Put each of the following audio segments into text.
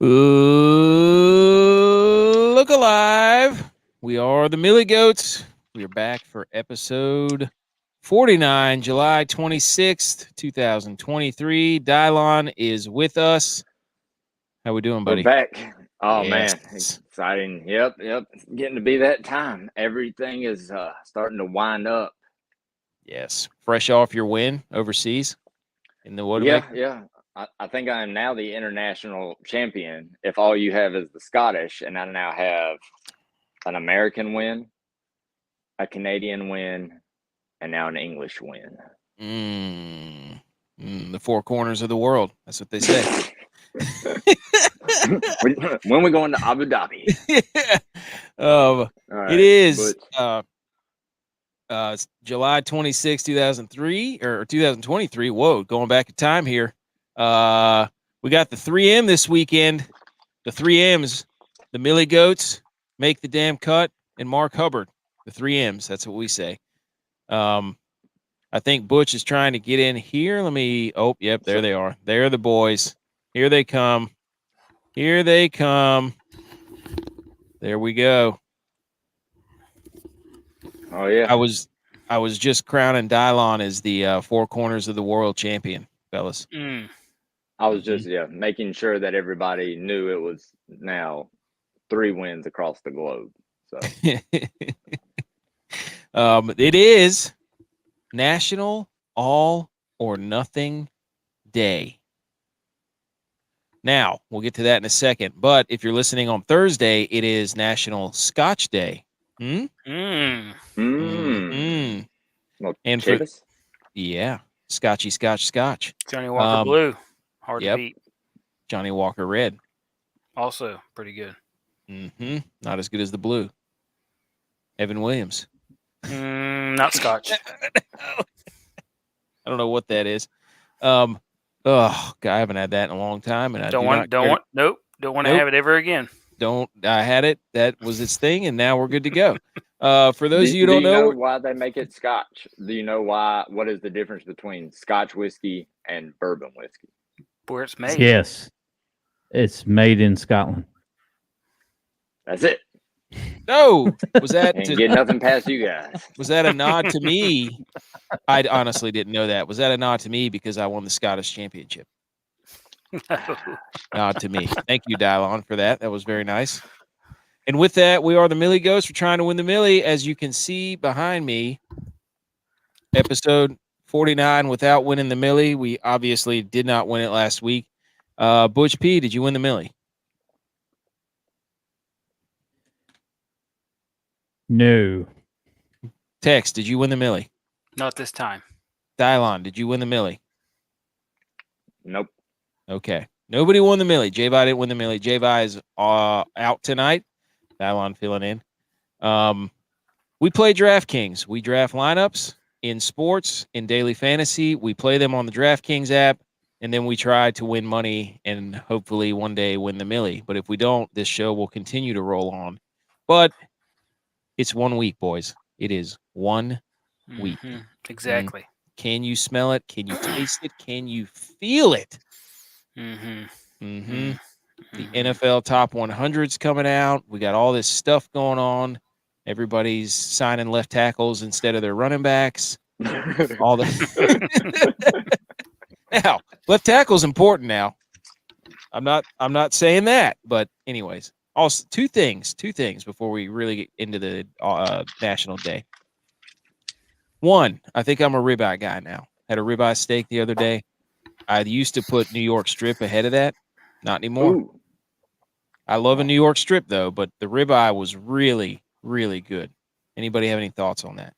Look alive. We are the MillyGOATS. We are back for episode 49, July 26th, 2023. Dylon is with us. How we doing, We're buddy? back. Oh Yes. man, exciting. Yep. It's getting to be that time. Everything is starting to wind up. Yes. Fresh off your win overseas in the Yeah, Wodamaker? yeah. I think I am now the international champion. If all you have is the Scottish, and I now have an American win, a Canadian win, and now an English win. The four corners of the world. That's what they say. When we going to Abu Dhabi? Right, it is it's July 26, 2003 or 2023. Whoa, going back in time here. We got the 3M this weekend. The 3Ms, the MillyGOATS, Make the Damn Cut, and Mark Hubbard. The 3Ms. That's what we say. I think Butch is trying to get in here. Yep, there they are. They're the boys. Here they come. Here they come. There we go. Oh yeah. I was just crowning Dylon as the four corners of the world champion, fellas. I was just making sure that everybody knew it was now 3 wins across the globe. So it is National All or Nothing Day. Now, we'll get to that in a second. But if you're listening on Thursday, it is National Scotch Day. And Scotchy, Scotch. Johnny Walker Blue, hard to beat. Johnny Walker Red, also pretty good. Not as good as the blue. Evan Williams, not Scotch. I don't know what that is. God, I haven't had that in a long time, and don't want to have it ever again. I had it. That was its thing, and now we're good to go. For those of you who don't know why they make it Scotch, do you know why? What is the difference between Scotch whiskey and bourbon whiskey? Where it's made. Yes, it's made in Scotland. That's it. No, was that Can't get nothing past you guys? Was that a nod to me? I honestly didn't know that. Was that a nod to me because I won the Scottish Championship? Nod to me. Thank you, Dylon, for that. That was very nice. And with that, we are the MillyGOATS. We're trying to win the Millie. As you can see behind me, episode 49 without winning the Millie. We obviously did not win it last week. Butch P, did you win the Millie? No. Tex, did you win the Millie? Not this time. Dylon, did you win the Millie? Nope. Okay. Nobody won the Millie. J-Vi didn't win the Millie. J-Vi is out tonight. Dylon filling in. We play DraftKings. We draft lineups in sports, in daily fantasy. We play them on the DraftKings app, and then we try to win money and hopefully one day win the Millie. But if we don't, this show will continue to roll on. But it's 1 week, boys. It is 1 week. Exactly. Can you smell it? Can you taste it? Can you feel it? The NFL top 100's coming out. We got all this stuff going on. Everybody's signing left tackles instead of their running backs. All the now, left tackle's important now. I'm not saying that, but anyways. Also, two things before we really get into the National Day. One, I think I'm a ribeye guy now. Had a ribeye steak the other day. I used to put New York strip ahead of that. Not anymore. Ooh. I love a New York strip, though, but the ribeye was really, really good. Anybody have any thoughts on that?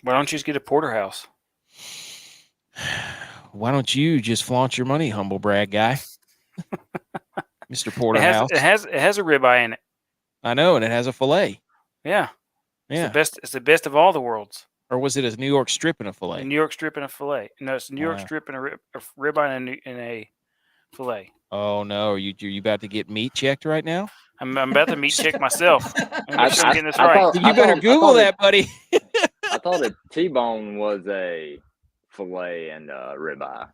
Why don't you just get a porterhouse? Why don't you just flaunt your money, humble brag guy? Mr. Porterhouse. It has a ribeye in it. I know, and it has a fillet. Yeah. It's the best of all the worlds. Or was it a New York strip and a fillet? A New York strip and a fillet. No, it's a New York strip and a ribeye and a fillet. Oh no! Are you about to get meat checked right now? I'm about to meat check myself. I'm getting this right. You better Google that, buddy. I thought a T-bone was a fillet and a ribeye.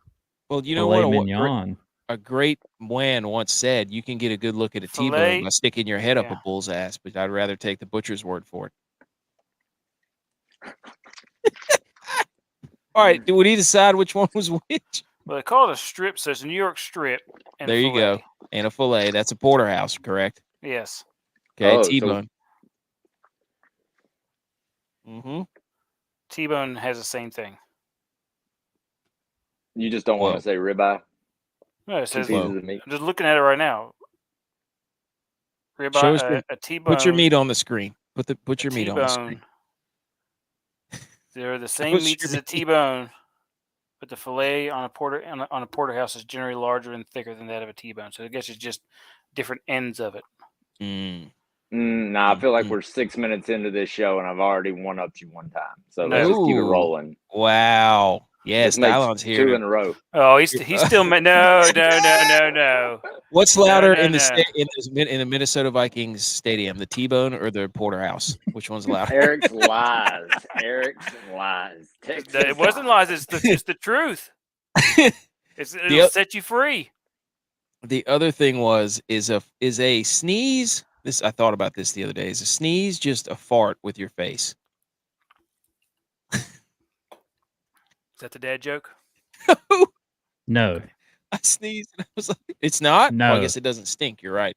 Well, you know filet what? mignon. a great man once said, you can get a good look at a T-bone Filet- by sticking your head up yeah. a bull's ass, but I'd rather take the butcher's word for it. All right, do we decide which one was which? Well, they call it a strip, so it's a New York strip. And There you go. filet. And a fillet. That's a porterhouse, correct? Yes. Okay, Oh, so- T-bone. Mm-hmm. T-bone has the same thing. You just don't want Whoa. to say ribeye? No, it Two says. pieces Whoa. of meat. I'm just looking at it right now. Show us Ribeye, a T-bone. Put your meat on the screen. Put your meat on the screen. T-bone. They're the us same meats your as a meat. T-bone, but the fillet on a porterhouse is generally larger and thicker than that of a T-bone. So I guess it's just different ends of it. Mm. Nah, I feel like we're 6 minutes into this show and I've already one-upped you one time. So let's just keep it Ooh. rolling. Wow. Yes, This makes Dylon's here. 2 in a row. Oh, he's still no. What's louder no, in the no. in the Minnesota Vikings stadium, the T-bone or the porterhouse? Which one's louder? Eric's lies. Texas It wasn't lies. It's the truth. It'll set you free. The other thing is a sneeze. This I thought about this the other day. Is a sneeze just a fart with your face? Is that the dad joke? No. I sneezed and I was like, it's not? No. Well, I guess it doesn't stink. You're right.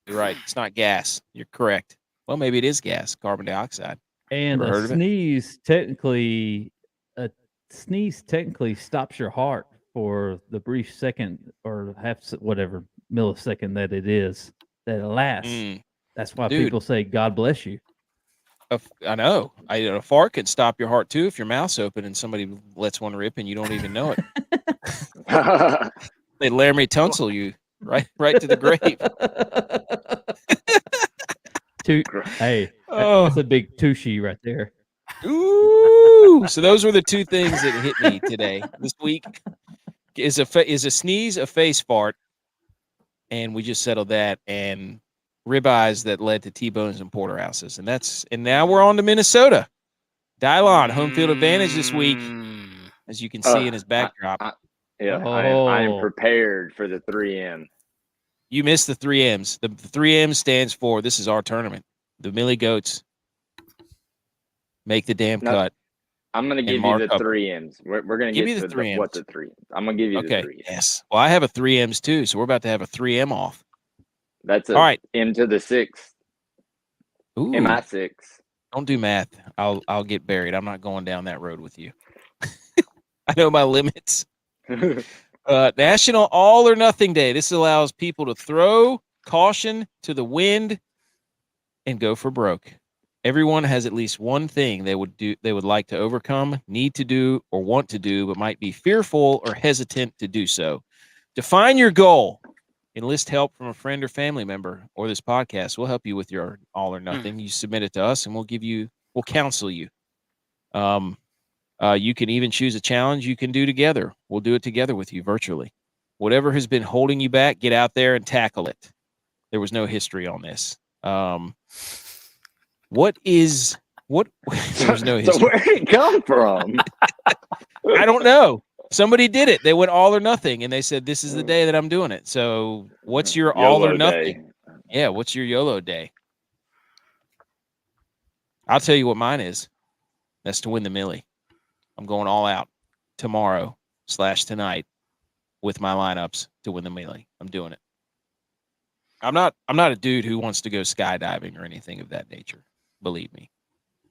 It's not gas. You're correct. Well, maybe it is gas, carbon dioxide. And Ever heard a of it? sneeze technically stops your heart for the brief second or whatever millisecond that it is that it lasts. Mm, That's why Dude. people say God bless you. I know. A fart could stop your heart too if your mouth's open and somebody lets one rip and you don't even know it. They Laramie Tunsil you right to the grave. Hey, Oh. that's a big tushy right there. Ooh! So those were the two things that hit me today, this week. Is a sneeze a face fart, and we just settled that, and ribeyes that led to T-bones and porterhouses, and now we're on to Minnesota. Dylon, home field advantage this week, as you can see in his backdrop. I am Oh. prepared for the 3M. You missed the 3Ms. The 3M stands for this is our tournament. The MillyGOATS make the damn cut. I'm going to give you the 3Ms. We're going to Give get me the to 3Ms. what the 3Ms. I'm going to give you the 3Ms. Yes. Well, I have a 3Ms too, so we're about to have a 3M off. That's all right. M to the 6. Ooh. MI6. Don't do math. I'll get buried. I'm not going down that road with you. I know my limits. National All or Nothing Day. This allows people to throw caution to the wind and go for broke. Everyone has at least one thing they would like to overcome, need to do, or want to do, but might be fearful or hesitant to do so. Define your goal. Enlist help from a friend or family member or this podcast. We'll help you with your all or nothing. You submit it to us and we'll counsel you. You can even choose a challenge you can do together. We'll do it together with you virtually. Whatever has been holding you back, get out there and tackle it. There was no history on this. There was no history. So where did it come from? I don't know. Somebody did it. They went all or nothing, and they said, this is the day that I'm doing it. So what's your all or nothing? Day. Yeah, what's your YOLO day? I'll tell you what mine is. That's to win the Millie. I'm going all out tomorrow/tonight with my lineups to win the Millie. I'm doing it. I'm not a dude who wants to go skydiving or anything of that nature. Believe me.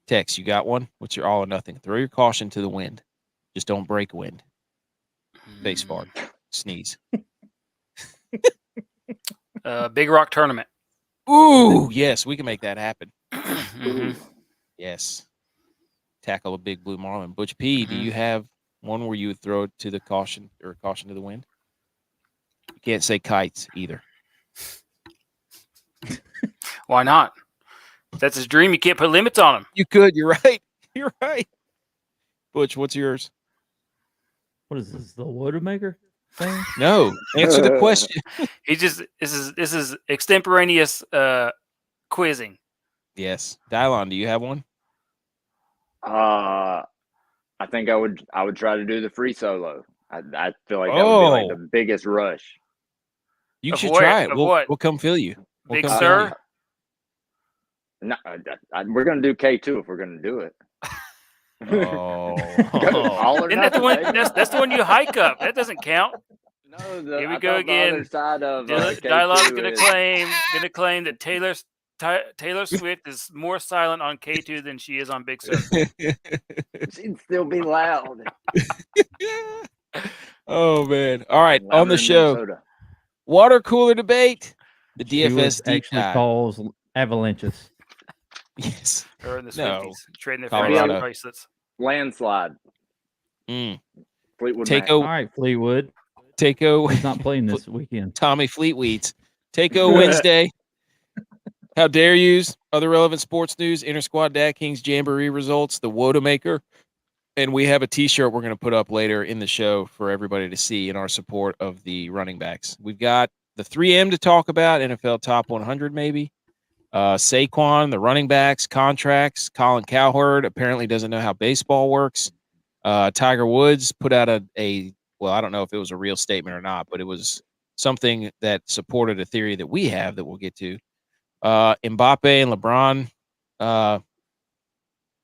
Tex, you got one? What's your all or nothing? Throw your caution to the wind. Just don't break wind. Face fart. Sneeze. Big Rock tournament. Ooh, yes, we can make that happen. Mhm. Yes. Tackle a big blue marlin. Butch P, do you have one where you would throw it to the caution to the wind? You can't say kites either. Why not? If that's his dream, you can't put limits on him. You could. You're right. You're right. Butch, what's yours? What is this? The Widowmaker thing? No. Answer the question. This is extemporaneous quizzing. Yes. Dylon, do you have one? I think I would try to do the free solo. I feel like that would be like the biggest rush. You Of should what? try it. Of We'll what? come fill you. We'll Big come fill Sur? you. No, we're gonna do K2 if we're gonna do it. Oh. All or Isn't that the nothing, one? baby. That's the one you hike up. That doesn't count. No, Here we I go thought the other again. side of K2 Dialogue's gonna is claim that Taylor Swift is more silent on K2 than she is on Big Sur. she'd still be loud. Oh man! All right, on Louder the in show, Minnesota. water cooler debate. The She would DFS deep actually dive. cause avalanches. Yes. Or in the No. Swifties trading their Colorado. franchise bracelets. Landslide. Mm. Fleetwood Mac. All Takeo. right, Fleetwood. Takeo. He's not playing this weekend. Tommy Fleetweeds. Takeo Wednesday. How dare use other relevant sports news, Intersquad Dad-Kings Jamboree results, the Wodamaker, and we have a T-shirt we're going to put up later in the show for everybody to see in our support of the running backs. We've got the 3M to talk about, NFL Top 100 maybe, Saquon, the running backs, contracts, Colin Cowherd apparently doesn't know how baseball works. Tiger Woods put out well, I don't know if it was a real statement or not, but it was something that supported a theory that we have that we'll get to. Mbappe and LeBron, I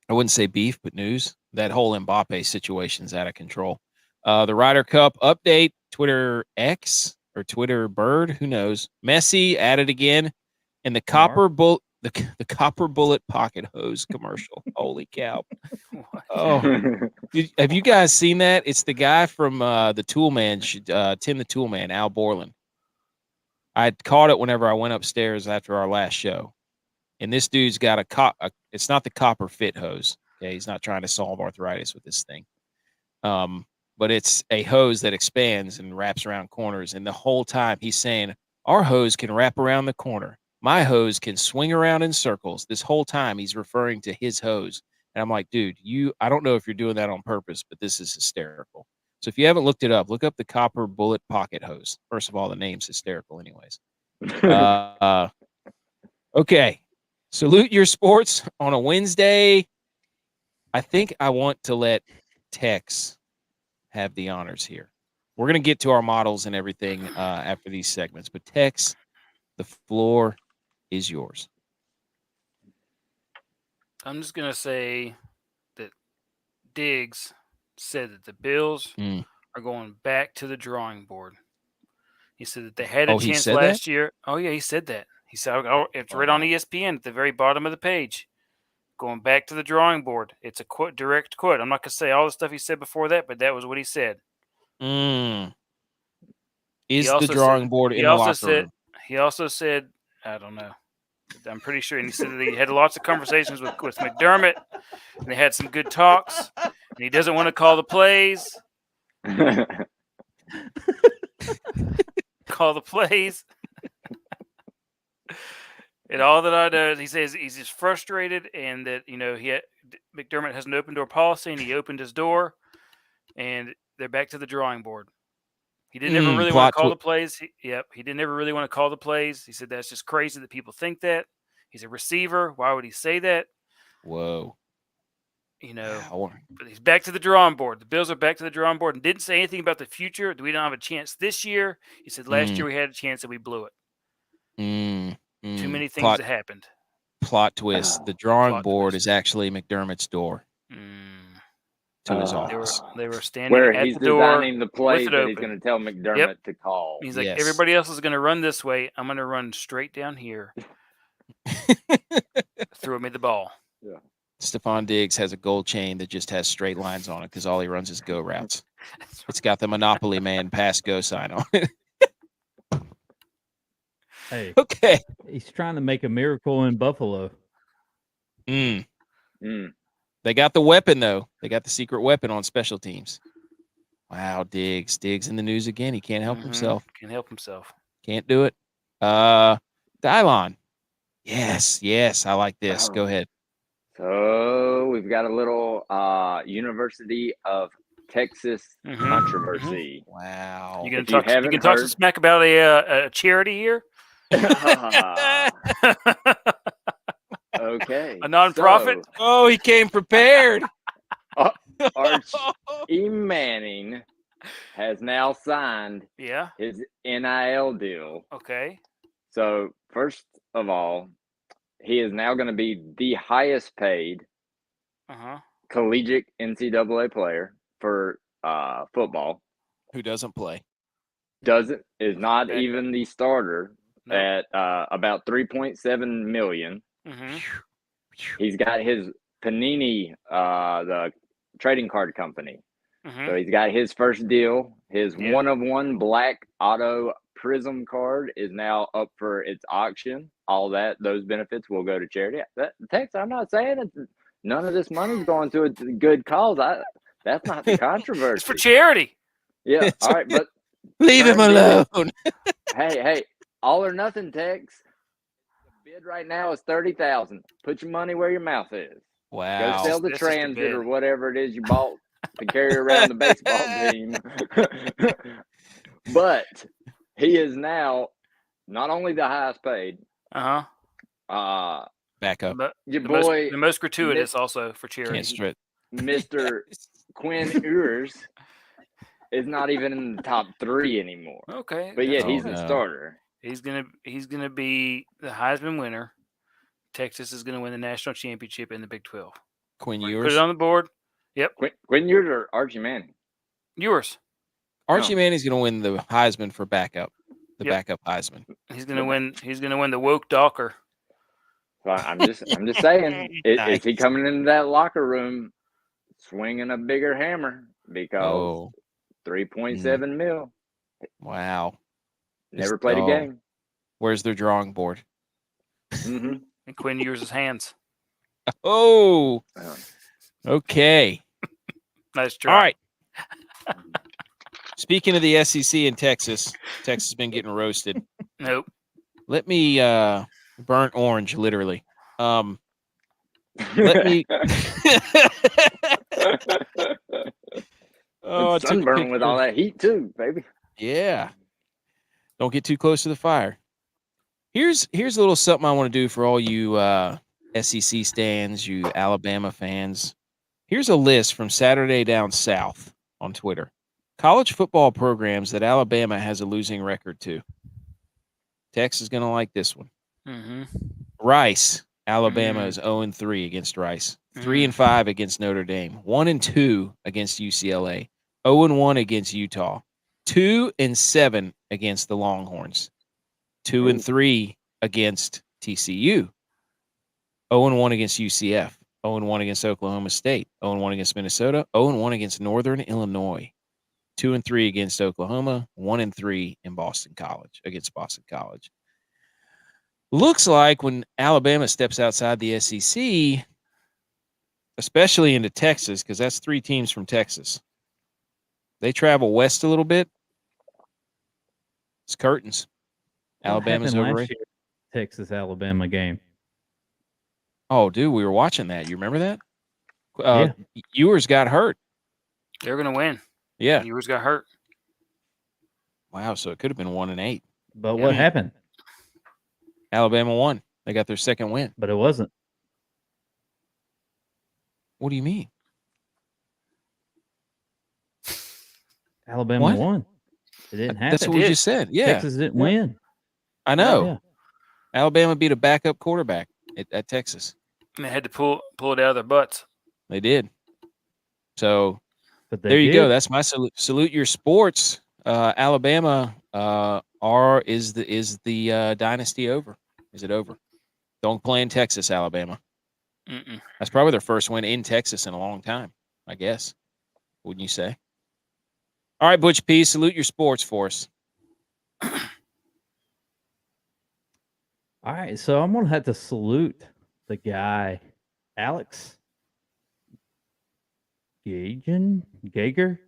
wouldn't say beef, but news. That whole Mbappe situation's out of control. The Ryder Cup update, Twitter X or Twitter Bird, who knows? Messi at it again, and the copper bullet, the copper bullet pocket hose commercial. Holy cow! Oh, have you guys seen that? It's the guy from the Toolman, Tim the Toolman, Al Borland. I caught it whenever I went upstairs after our last show, and this dude's got it's not the copper fit hose. Okay, he's not trying to solve arthritis with this thing, but it's a hose that expands and wraps around corners. And the whole time he's saying, "Our hose can wrap around the corner. My hose can swing around in circles." This whole time he's referring to his hose, and I'm like, "Dude, I don't know if you're doing that on purpose, but this is hysterical." So if you haven't looked it up, look up the copper bullet pocket hose. First of all, the name's hysterical anyways. Okay. Salute your sports on a Wednesday. I think I want to let Tex have the honors here. We're going to get to our models and everything after these segments, but Tex, the floor is yours. I'm just gonna say that Diggs said that the Bills are going back to the drawing board. He said that they had a chance last year. Oh yeah, he said that. He said, it's right on ESPN at the very bottom of the page. Going back to the drawing board. It's a direct quote. I'm not going to say all the stuff he said before that, but that was what he said. Is the drawing board in the locker room? He also said, I don't know. I'm pretty sure. And he said that he had lots of conversations with McDermott, and they had some good talks, and he doesn't want to call the plays. Call the plays. And all that I know is he says he's just frustrated, and that McDermott has an open door policy, and he opened his door, and they're back to the drawing board. He didn't ever really want to call the plays. He didn't ever really want to call the plays. He said that's just crazy that people think that. He's a receiver. Why would he say that? Whoa. But he's back to the drawing board. The Bills are back to the drawing board and didn't say anything about the future. We don't have a chance this year. He said last year we had a chance and we blew it. Too many things that happened. Plot twist. The drawing board is actually McDermott's door to his office. They were standing where at he's the door designing the plays that he's going to tell McDermott to call. He's like, everybody else is going to run this way. I'm going to run straight down here. Throw me the ball. Yeah. Stephon Diggs has a gold chain that just has straight lines on it because all he runs is go routes. It's got the Monopoly Man pass go sign on it. Hey, okay. He's trying to make a miracle in Buffalo. They got the weapon, though. They got the secret weapon on special teams. Wow, Diggs. Diggs in the news again. He can't help himself. Can't help himself. Can't do it. Dylon. Yes. I like this. Go ahead. So we've got a little University of Texas controversy. Wow. You can talk some smack about a charity here? Okay. A nonprofit? He came prepared. Arch E. Manning has now signed his NIL deal. Okay. So, first of all, he is now going to be the highest paid collegiate NCAA player for football. Who doesn't play? Is not even the starter at about $3.7 million. He's got his Panini, the trading card company. So he's got his first deal. His 1-of-1 black auto Prism card is now up for its auction. All those benefits will go to charity. Tex, I'm not saying none of this money's going to a good cause. That's not the controversy. It's for charity. Yeah. All right, but leave him alone. Hey, all or nothing, Tex. The bid right now is $30,000. Put your money where your mouth is. Wow. Go sell the Transit or whatever it is you bought to carry around the baseball team. But he is now not only the highest paid. Back up. Your boy, the most gratuitous also for charity. Mr. Quinn Ewers is not even in the top 3 anymore. Okay. But yet he's the starter. He's gonna be the Heisman winner. Texas is gonna win the national championship in the Big 12. Quinn Ewers. Put it on the board. Yep. Quinn Ewers or Archie Manning? Ewers. Archie Manning's gonna win the Heisman for backup. The backup Heisman. He's gonna win the woke Docker. So I'm just saying, is he coming into that locker room swinging a bigger hammer because 3.7 mil? Wow. Never played a game. Where's their drawing board? And Quinn Ewers' hands. Oh. Okay. Nice try. All right. Speaking of the SEC in Texas has been getting roasted. Nope. Let me burnt orange, literally. Let me. Sunburn with all that heat too, baby. Yeah. Don't get too close to the fire. Here's a little something I want to do for all you SEC stands, you Alabama fans. Here's a list from Saturday Down South on Twitter. College football programs that Alabama has a losing record to. Tex is going to like this one. Rice. Alabama is 0-3 against Rice. 3-5 against Notre Dame. 1-2 against UCLA. 0-1 against Utah. 2-7 against the Longhorns. 2-3 against TCU. 0-1 against UCF. 0-1 against Oklahoma State. 0-1 against Minnesota. 0-1 against Northern Illinois. 2-3 against Oklahoma. 1-3 in Boston College against Boston College. Looks like when Alabama steps outside the SEC, especially into Texas, because that's 3 teams from Texas, they travel west a little bit. It's curtains. Alabama's overrated. Texas Alabama game. Oh, dude, we were watching that. You remember that? Ewers got hurt. They're gonna win. Yeah, Ewers got hurt. Wow, so it could have been 1-8. But what happened? Alabama won. They got their second win. But it wasn't. What do you mean? Alabama won. It didn't happen. That's what we just said. Yeah. Texas didn't win. I know. Yeah. Alabama beat a backup quarterback at Texas. And they had to pull it out of their butts. They did. So but there you go. That's my salute your sports. Alabama is the dynasty over? Is it over? Don't play in Texas, Alabama. That's probably their first win in Texas in a long time, I guess. Wouldn't you say? All right, Butch P, salute your sports for us. All right, so I'm gonna have to salute the guy, Alex Gagermeister.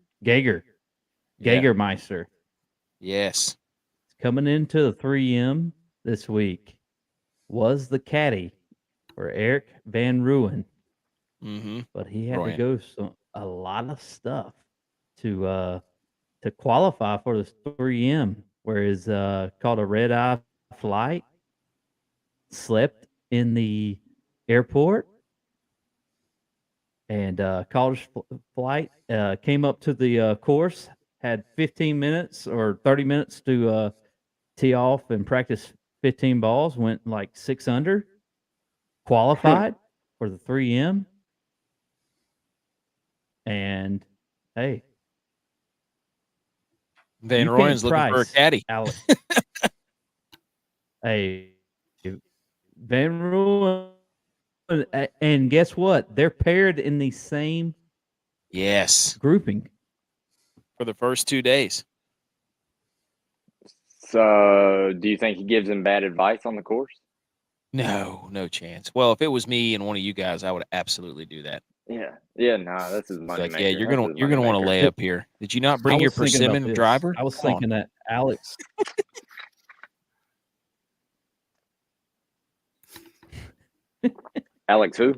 Yes. Coming into the 3M this week was the caddy for Eric Van Ruin. But he had to go a lot of stuff to qualify for this 3M, where it's called a red-eye flight. Slept in the airport and college flight, came up to the course, had 15 minutes or 30 minutes to tee off and practice 15 balls, went like 6 under, qualified for the 3M. And hey, Van Rooyen's looking for a caddy. Alex. Hey, Van Rooyen, and guess what? They're paired in the same grouping for the first 2 days. So, do you think he gives him bad advice on the course? No chance. Well, if it was me and one of you guys, I would absolutely do that. Yeah, no, this is money maker. Yeah, you're gonna want to lay up here. Did you not bring your persimmon driver? I was thinking that Alex. Alex who?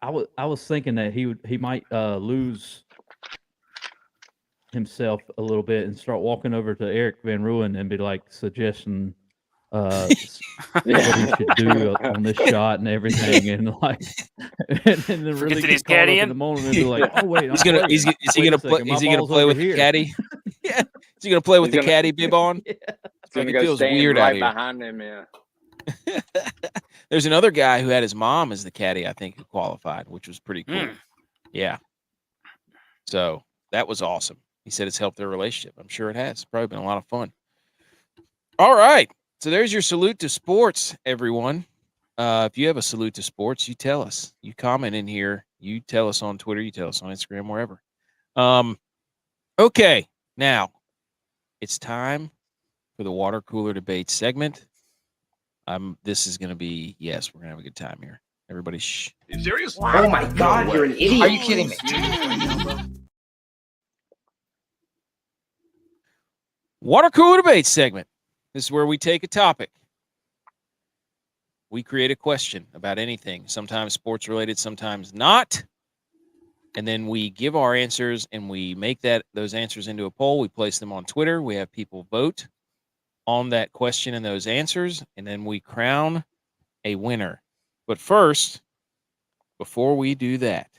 I was thinking that he might lose himself a little bit and start walking over to Eric Van Rooyen and be like suggesting what he should do on this shot and everything, and like, and then really get caught up in the moment and be like, oh wait, is he gonna play with the caddy? Yeah, is he gonna play with the caddy bib on? Yeah. It feels weird right out here behind him. Yeah. There's another guy who had his mom as the caddy, I think, who qualified, which was pretty cool. Yeah. So that was awesome. He said it's helped their relationship. I'm sure it has. It's probably been a lot of fun. All right. So there's your salute to sports, everyone. If you have a salute to sports, you tell us. You comment in here. You tell us on Twitter. You tell us on Instagram, wherever. Okay. Now, it's time for the water cooler debate segment. This is going to be, yes, we're going to have a good time here. Everybody, shh. Are you serious? Oh, my God, you're an idiot. Are you kidding me? Water cooler debate segment. This is where we take a topic. We create a question about anything, sometimes sports related, sometimes not. And then we give our answers and we make those answers into a poll. We place them on Twitter. We have people vote on that question and those answers, and then we crown a winner. But first, before we do that,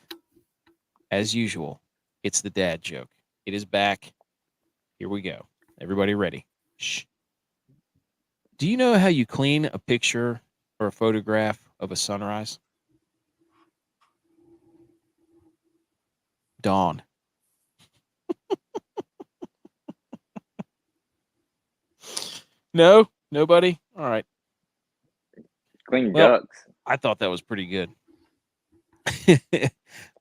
as usual, it's the dad joke. It is back. Here we go. Everybody ready? Shh. Do you know how you clean a picture or a photograph of a sunrise? Dawn. No? Nobody? All right. Clean ducks. I thought that was pretty good.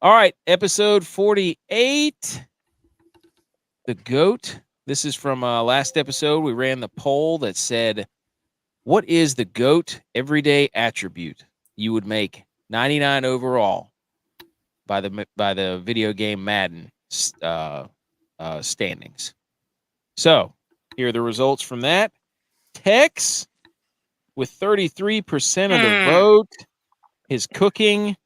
All right. Episode 48. The GOAT. This is from last episode. We ran the poll that said, what is the GOAT everyday attribute you would make 99 overall by the video game Madden standings? So here are the results from that. Tex with 33% of the vote, his cooking,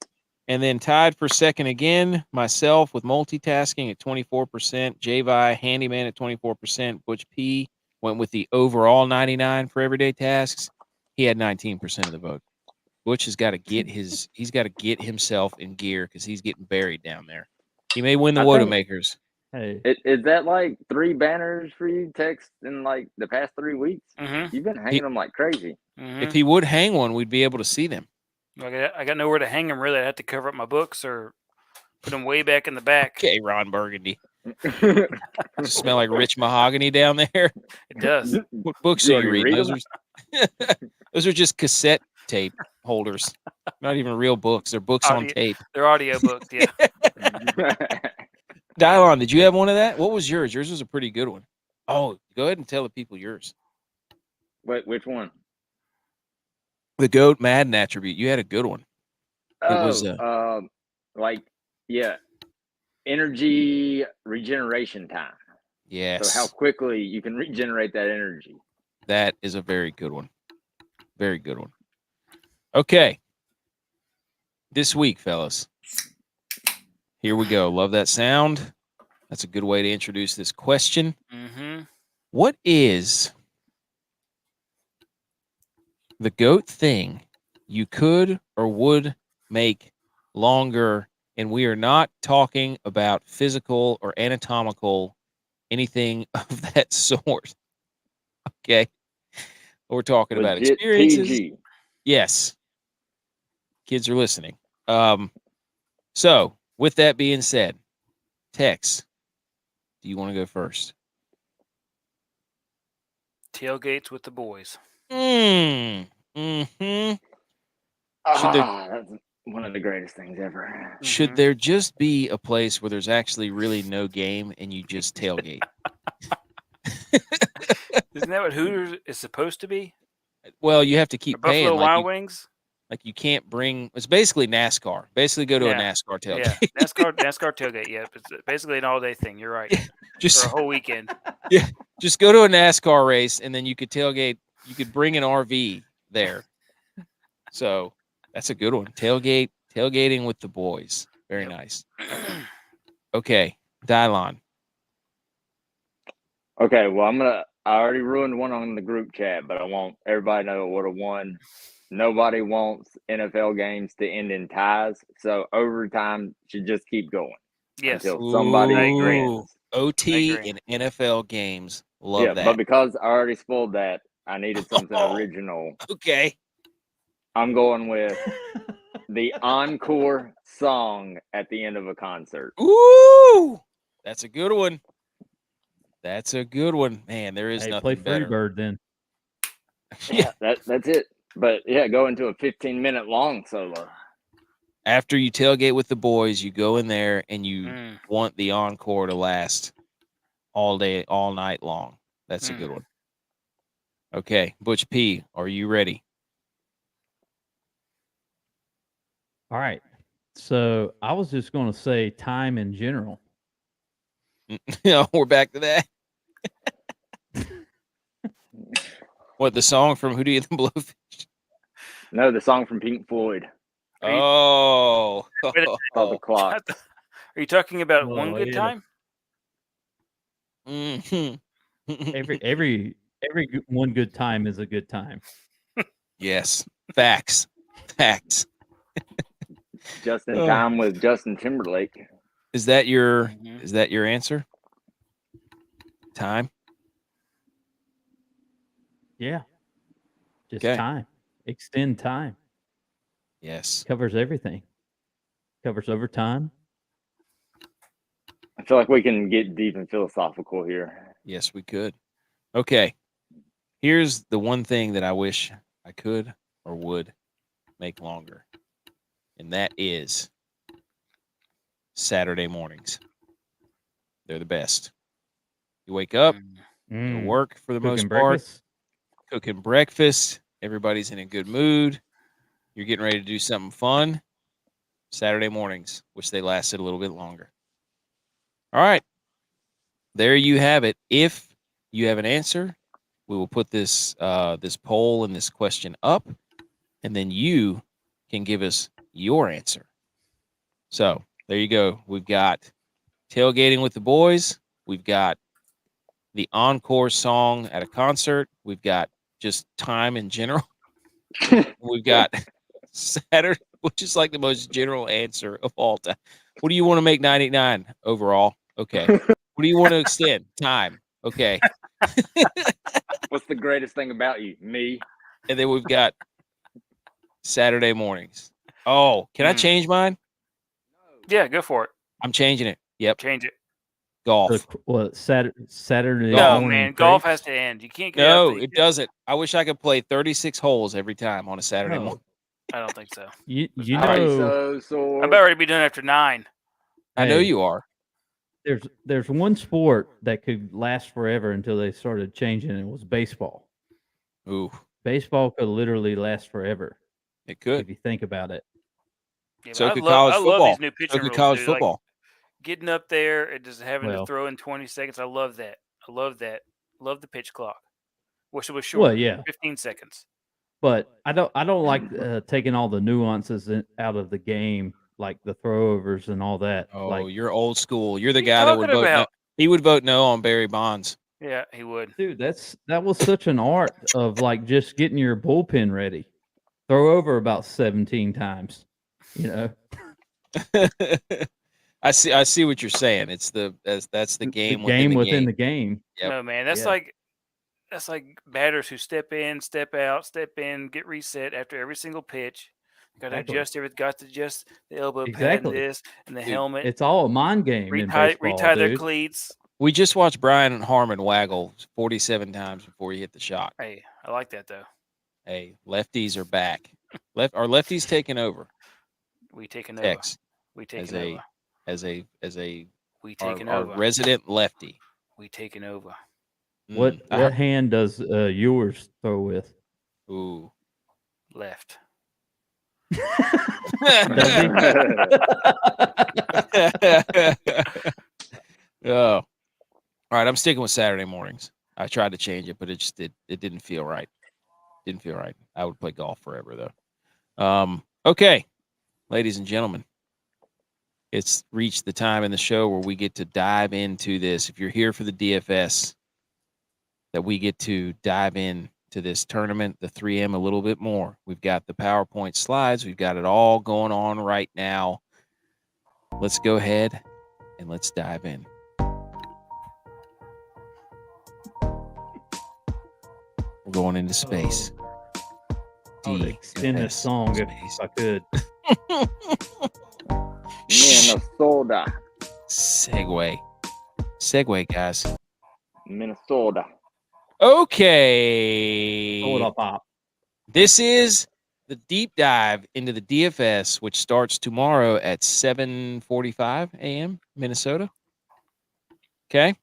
and then tied for second again, myself with multitasking at 24%, J-Vi handyman at 24%, Butch P went with the overall 99 for everyday tasks. He had 19% of the vote. Butch has got to get himself in gear because he's getting buried down there. He may win the Wodamakers. Hey, is that like 3 banners for you, Tex, in like the past 3 weeks? You've been hanging them like crazy. If he would hang one, we'd be able to see them. I got nowhere to hang them, really. I had to cover up my books or put them way back in the back. Okay, Ron Burgundy. Smell like rich mahogany down there. It does. What books are you reading? Those are just cassette tape holders. Not even real books. They're books on tape. They're audio books, yeah. Dylon, did you have one of that? What was yours? Yours was a pretty good one. Oh, go ahead and tell the people yours. Wait, which one? The GOAT Madden attribute. You had a good one. It was energy regeneration time. Yes. So how quickly you can regenerate that energy. That is a very good one. Very good one. Okay. This week, fellas. Here we go. Love that sound. That's a good way to introduce this question. What is the GOAT thing you could or would make longer And we are not talking about physical or anatomical anything of that sort. Okay. We're talking about Legit experiences. PG. Yes. Kids are listening. So with that being said, Tex, do you want to go first? Tailgates with the boys. Mm-hmm. That's one of the greatest things ever. Should there just be a place where there's actually really no game and you just tailgate? Isn't that what Hooters is supposed to be? Well, you have to keep paying. Buffalo Wild Wings? Like you can't bring. It's basically NASCAR. Basically, go to a NASCAR tailgate. Yeah, NASCAR tailgate. Yeah, it's basically an all-day thing. You're right. Just for a whole weekend. Yeah, just go to a NASCAR race, and then you could tailgate. You could bring an RV there. So that's a good one. Tailgating with the boys. Very nice. Okay, Dylon. Okay, well, I already ruined one on the group chat, but I want everybody to know what would have won. Nobody wants NFL games to end in ties, so overtime should just keep going. Yes. Until somebody wins. OT in NFL games. Love that. But because I already spoiled that, I needed something original. Okay. I'm going with the encore song at the end of a concert. Ooh, that's a good one. That's a good one. Man, there is nothing better. Play Freebird then. Yeah, that's it. But yeah, go into a 15-minute long solo. After you tailgate with the boys, you go in there and you want the encore to last all day, all night long. That's a good one. Okay, Butch P, are you ready? All right. So I was just going to say time in general. We're back to that. What, the song from Hootie and the Blowfish? No, the song from Pink Floyd. Oh. The clock. Are you talking about One Good Time? Every one good time is a good time. Yes. Facts. Just in time with Justin Timberlake. Is that your answer? Time? Yeah. Just time. Extend time. Yes. Covers everything. Covers overtime. I feel like we can get deep and philosophical here. Yes, we could. Okay. Here's the one thing that I wish I could or would make longer. And that is Saturday mornings. They're the best. You wake up, you work for the most part, cooking breakfast. Everybody's in a good mood. You're getting ready to do something fun. Saturday mornings, which they lasted a little bit longer. All right. There you have it. If you have an answer, we will put this this poll and this question up, and then you can give us your answer. So there you go. We've got tailgating with the boys. We've got the encore song at a concert. We've got just time in general. We've got Saturday, which is like the most general answer of all time. What do you want to make 99 overall? Okay. What do you want to extend? Time. Okay. What's the greatest thing about you? Me. And then we've got Saturday mornings. Oh, can I change mine? Yeah, go for it. I'm changing it. Yep. Change it. Golf. Saturday. No, man. Golf has to end. You can't get No, it doesn't. I wish I could play 36 holes every time on a Saturday morning. I don't think so. You know, I'm about ready to be done after 9. I know you are. There's one sport that could last forever until they started changing it. It was baseball. Ooh. Baseball could literally last forever. It could. If you think about it. Yeah, so could college football. I love these new pitching rules, college football. Like getting up there and just having to throw in 20 seconds. I love that. Love the pitch clock. Wish it was short. Well, yeah. 15 seconds. But I don't like taking all the nuances out of the game, like the throwovers and all that. Oh, you're old school. You're the guy that would vote no. He would vote no on Barry Bonds. Yeah, he would. Dude, that was such an art of like just getting your bullpen ready. Throw over about 17 times, you know. I see what you're saying. It's that's the game within the game. Yep. No, man, that's like batters who step in, step out, step in, get reset after every single pitch. Got to adjust everything. Got to adjust the elbow pad and this and the helmet. It's all a mind game in baseball, retie their cleats. We just watched Brian Harmon waggle 47 times before he hit the shot. Hey, I like that though. Hey, lefties are back. Are lefties taking over? We taking over. We taking over. As a we taking our over. Resident lefty. We taking over. What hand does yours throw with? Ooh, left. Does he? Oh, all right. I'm sticking with Saturday mornings. I tried to change it, but it just didn't feel right. Didn't feel right. I would play golf forever though. Okay, ladies and gentlemen, it's reached the time in the show where we get to dive into this. If you're here for the DFS, that we get to dive in to this tournament, the 3M, a little bit more. We've got the PowerPoint slides. We've got it all going on right now. Let's go ahead and let's dive in. We're going into space. I would extend this song if I could. Minnesota. Segue, guys. Minnesota. Okay. Soda pop. This is the deep dive into the DFS, which starts tomorrow at 7:45 a.m. Minnesota. Okay.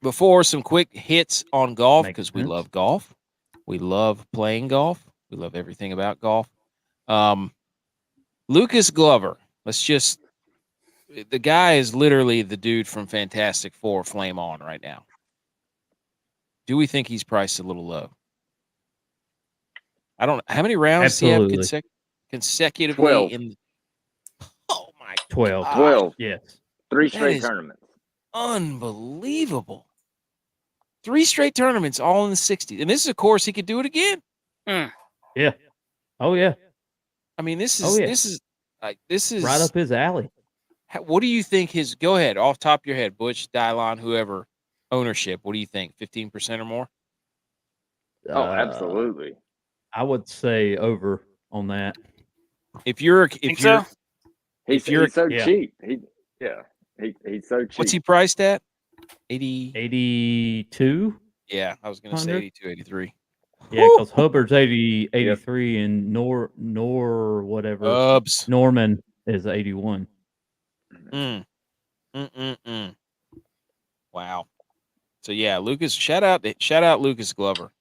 Before some quick hits on golf, because we love golf. We love playing golf. We love everything about golf. Lucas Glover. The guy is literally the dude from Fantastic Four, Flame On right now. Do we think he's priced a little low? I don't know. How many rounds do you have consecutively 12. in? Oh, my 12. God. 12. Yes. 3 straight tournaments. Unbelievable. 3 straight tournaments, all in the 60s. And this is a course he could do it again. Yeah. Oh, yeah. I mean, this is right up his alley. What do you think go ahead, off top of your head, Butch, Dylon, whoever, ownership, what do you think? 15% or more? Oh, absolutely. I would say over on that. He's so cheap. He's so cheap. What's he priced at? 82? Yeah, I was going to say 82, 83. Yeah, because Hubbard's 83 and whatever. Norman is 81. Wow. So yeah, Lucas, shout out Lucas Glover.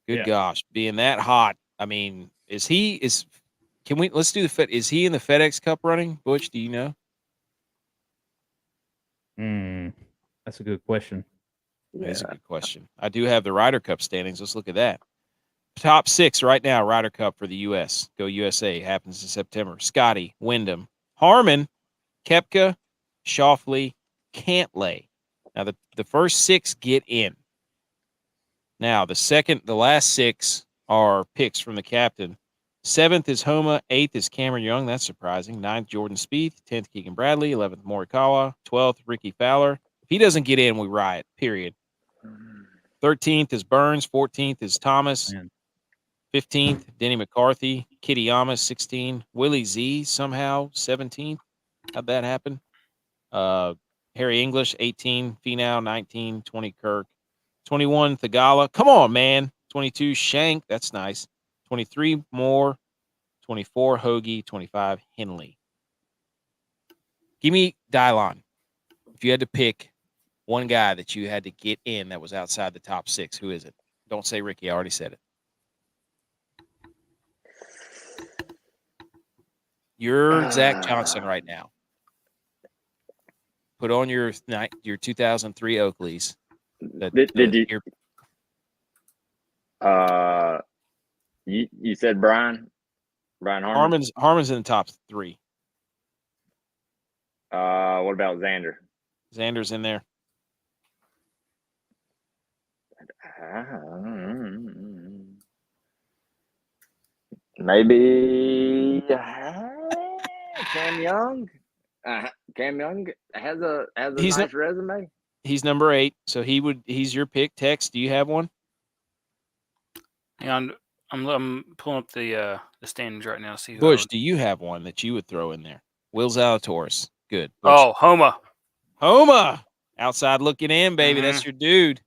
Good gosh, being that hot. I mean, let's do the is he in the FedEx Cup running? Butch, do you know? That's a good question. That's a good question. I do have the Ryder Cup standings. Let's look at that. Top 6 right now, Ryder Cup for the U.S. Go USA. Happens in September. Scotty, Wyndham, Harmon, Koepka, Schauffele, Cantlay. Now, the first 6 get in. Now, the last 6 are picks from the captain. 7th is Homa. 8th is Cameron Young. That's surprising. 9th, Jordan Spieth. 10th, Keegan Bradley. 11th, Morikawa. 12th, Ricky Fowler. If he doesn't get in, we riot, period. 13th is Burns. 14th is Thomas. 15th, Denny McCarthy. Kitayama, 16. Willie Z, somehow, 17th. How'd that happen? Harry English, 18. Finau, 19. 20, Kirk. 21, Thagala. Come on, man. 22, Shank. That's nice. 23, Moore. 24, Hoagie. 25, Henley. Give me Dylon. If you had to pick one guy that you had to get in that was outside the top 6, who is it? Don't say Ricky. I already said it. You're Zach Johnson right now. Put on your 2003 Oakleys. You said Brian Harmon? Harmon's in the top 3. What about Xander? Xander's in there. Maybe Cam Young. Cam Young has a nice resume. He's number 8, so he's your pick. Tex, do you have one? Yeah, I'm pulling up the standings right now to see who. Bush, do you have one that you would throw in there? Will Zalatoris. Good. Bush. Oh, Homa. Outside looking in, baby. Mm-hmm. That's your dude.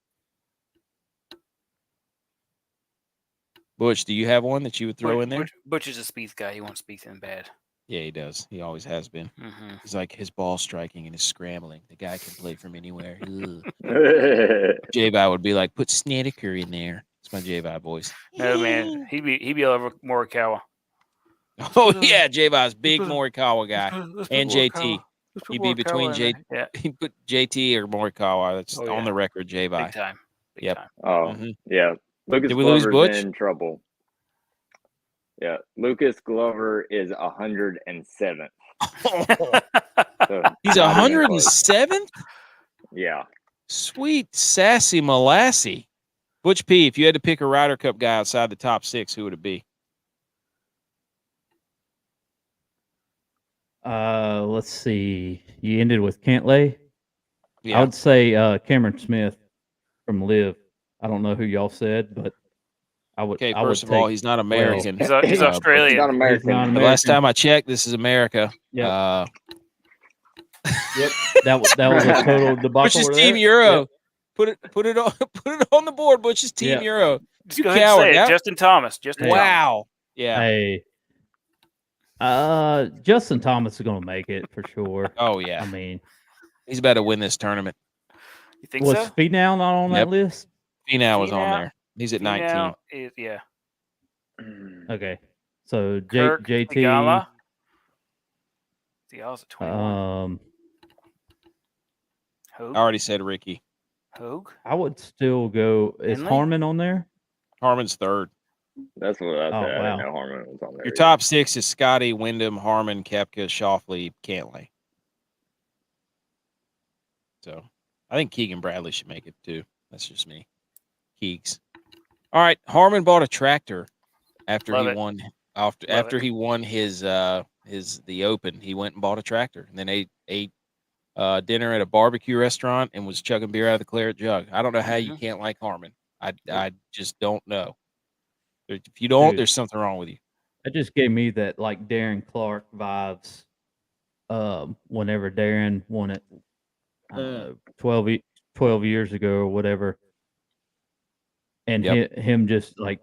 Bush, do you have one that you would throw in there? Butch is a Spieth guy. He wants Spieth in bad. Yeah, he does. He always has been. Mm-hmm. He's like his ball striking and his scrambling. The guy can play from anywhere. J-Vi would be like, put Snedeker in there. It's my J-Vi voice. No, man. He'd be over Morikawa. Oh, yeah. J-Vi's big Morikawa guy. And JT. He'd be between JT. Yeah. He'd put JT or Morikawa. That's on the record, J-Vi. Big time. Yep. Oh, yeah. Lucas Did we lose Butch? Glover's in trouble. Yeah, Lucas Glover is 107th. So he's 107th? Yeah. Sweet sassy Molassie. Butch P, if you had to pick a Ryder Cup guy outside the top 6, who would it be? Let's see. You ended with Cantlay. Yeah. I would say Cameron Smith from Live. I don't know who y'all said, but I would. Okay, I first would of all, take, he's not American. He's Australian. He's not American. He's not The American. last time I checked, this is America. Yep. Yep. That was a total debacle. Butch's Team Euro. Yep. Put it on the board. Butch's Team Euro. Just go ahead and say it. Justin Thomas. Wow. Yeah. Hey. Justin Thomas is going to make it for sure. Oh yeah. I mean, he's about to win this tournament. You think so? Was Finau not on that list? Finau was on there. He's at 19. Yeah. Okay. So Kirk, JT. Theegala's at 21. I already said Ricky. Hogue? I would still go. Is Henley? Harmon on there? Harmon's 3rd. That's what I said. Oh, I wow. didn't know Harmon was on there. Your top 6 is Scotty, Wyndham, Harmon, Koepka, Schauffele, Cantlay. So I think Keegan Bradley should make it too. That's just me. Keegs. All right. Harmon bought a tractor after he won his the Open. He went and bought a tractor and then ate dinner at a barbecue restaurant and was chugging beer out of the claret jug. I don't know how you can't like Harmon. I just don't know. If you don't, there's something wrong with you. That just gave me that like Darren Clark vibes. Whenever Darren won it, 12 years ago or whatever, and him just like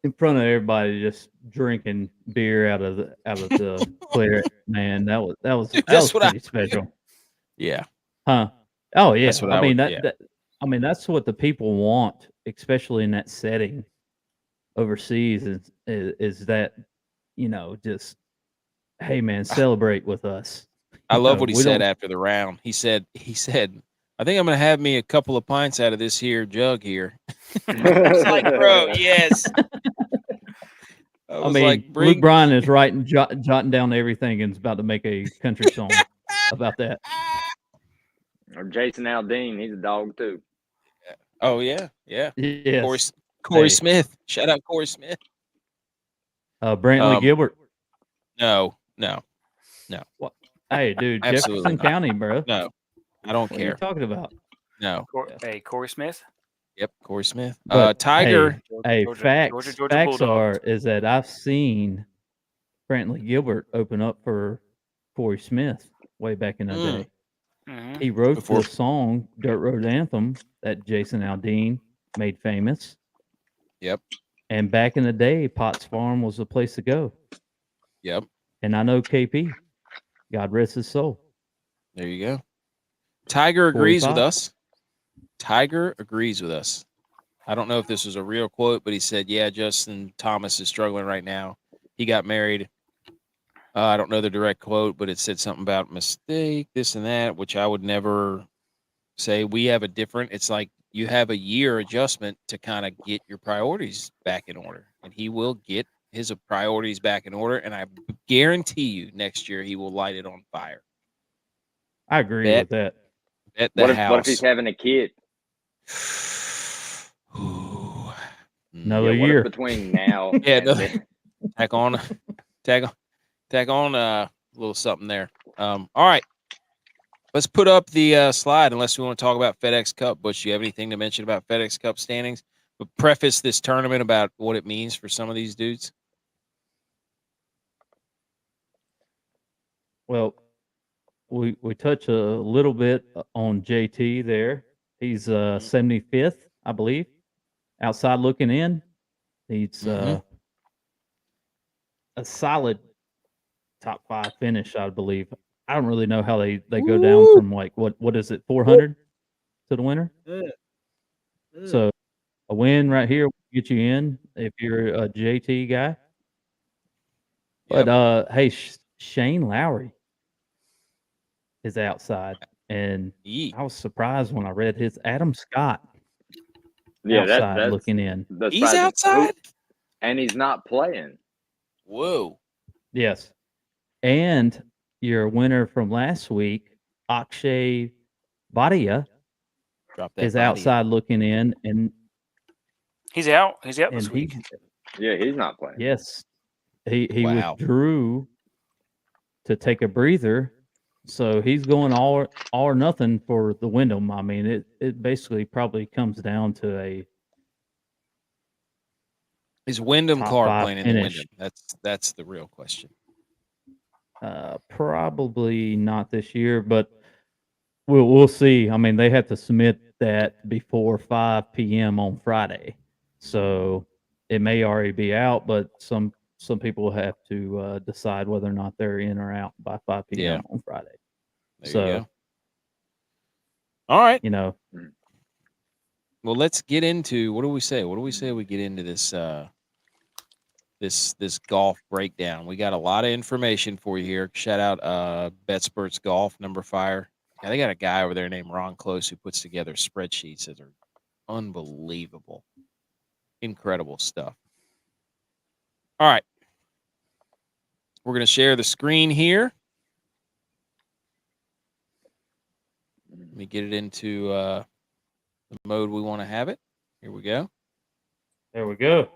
in front of everybody, just drinking beer out of the claret. Man, that was pretty special. Yeah. Huh. Oh yeah. That's what I mean that's what the people want, especially in that setting overseas. Is that just, hey man, celebrate with us. I love what he said after the round. He said, I think I'm going to have me a couple of pints out of this here jug here. It's like, bro, yes. I mean, Luke Bryan is writing, jotting down everything and is about to make a country song about that. Or Jason Aldean, he's a dog too. Oh, yeah. Yeah. Yes. Corey Smith. Shout out Corey Smith. Brantley Gilbert. No. What? Hey, dude, Absolutely Jefferson not. County, bro. No, I don't What care. are you talking about? No. Hey, Corey Smith. Yep, Corey Smith. But, Tiger. Hey, Georgia facts Bulldogs. is that I've seen Brantley Gilbert open up for Corey Smith way back in the day. Mm-hmm. He wrote the song Dirt Road Anthem that Jason Aldean made famous. Yep. And back in the day, Potts Farm was the place to go. Yep. And I know KP. God rest his soul. There you go. Tiger agrees 45. with us. Tiger agrees with us. I don't know if this was a real quote, but he said, yeah, Justin Thomas is struggling right now. He got married. I don't know the direct quote, but it said something about mistake, this and that, which I would never say. We have a different, it's like you have a year adjustment to kind of get your priorities back in order. And he will get his priorities back in order. And I guarantee you next year he will light it on fire. I agree with that. What if he's having a kid? Another year between now. Yeah, tag on. Tack on a little something there. All right. Let's put up the slide unless we want to talk about FedEx Cup. Butch, you have anything to mention about FedEx Cup standings? But preface this tournament about what it means for some of these dudes. Well, we touch a little bit on JT there. He's 75th, I believe. Outside looking in, he's a solid top 5 finish, I believe. I don't really know how they go down from like what is it, 400 to the winner? So a win right here will get you in if you're a JT guy. But hey, Shane Lowry is outside, and I was surprised when I read his Adam Scott. Yeah, outside that's looking in. He's outside, and he's not playing. Whoa. Yes, and your winner from last week, Akshay Bhatia, is outside looking in, and he's out. He's out this week. He's not playing. Yes, he withdrew to take a breather, so he's going all or nothing for the Wyndham. I mean, it basically probably comes down to is Wyndham Clark playing finish. In the Wyndham? That's the real question. Probably not this year, but we'll see. I mean, they have to submit that before 5 p.m. on Friday, so it may already be out. But some people will have to decide whether or not they're in or out by 5 p.m. on Friday. There you go. All right. Well, let's get into what do we say? What do we say we get into this this golf breakdown? We got a lot of information for you here. Shout out BetSperts Golf, Number Fire. Yeah, they got a guy over there named Ron Close who puts together spreadsheets that are unbelievable. Incredible stuff. All right. We're going to share the screen here. Let me get it into the mode we want to have it. Here we go. There we go.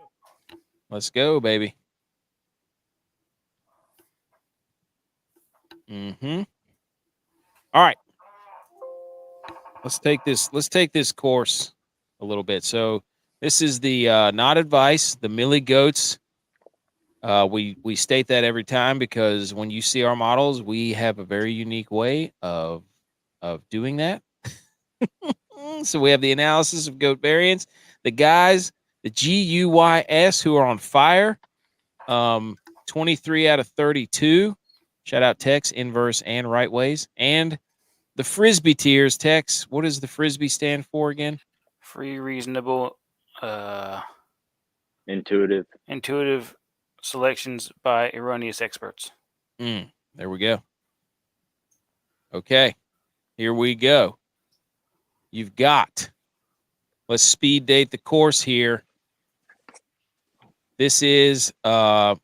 Let's go, baby. All right. Let's take this course a little bit. So this is the not advice, the MillyGOATS. We state that every time because when you see our models, we have a very unique way of doing that. So we have the analysis of GOAT variants. The guys, the GUYS, who are on fire, 23 out of 32. Shout out Tex, inverse, and right ways. And the Frisbee tiers, Tex, what does the Frisbee stand for again? Free, reasonable, intuitive selections by erroneous experts. There we go. Okay, here we go. You've got, let's speed date the course here. This is, hold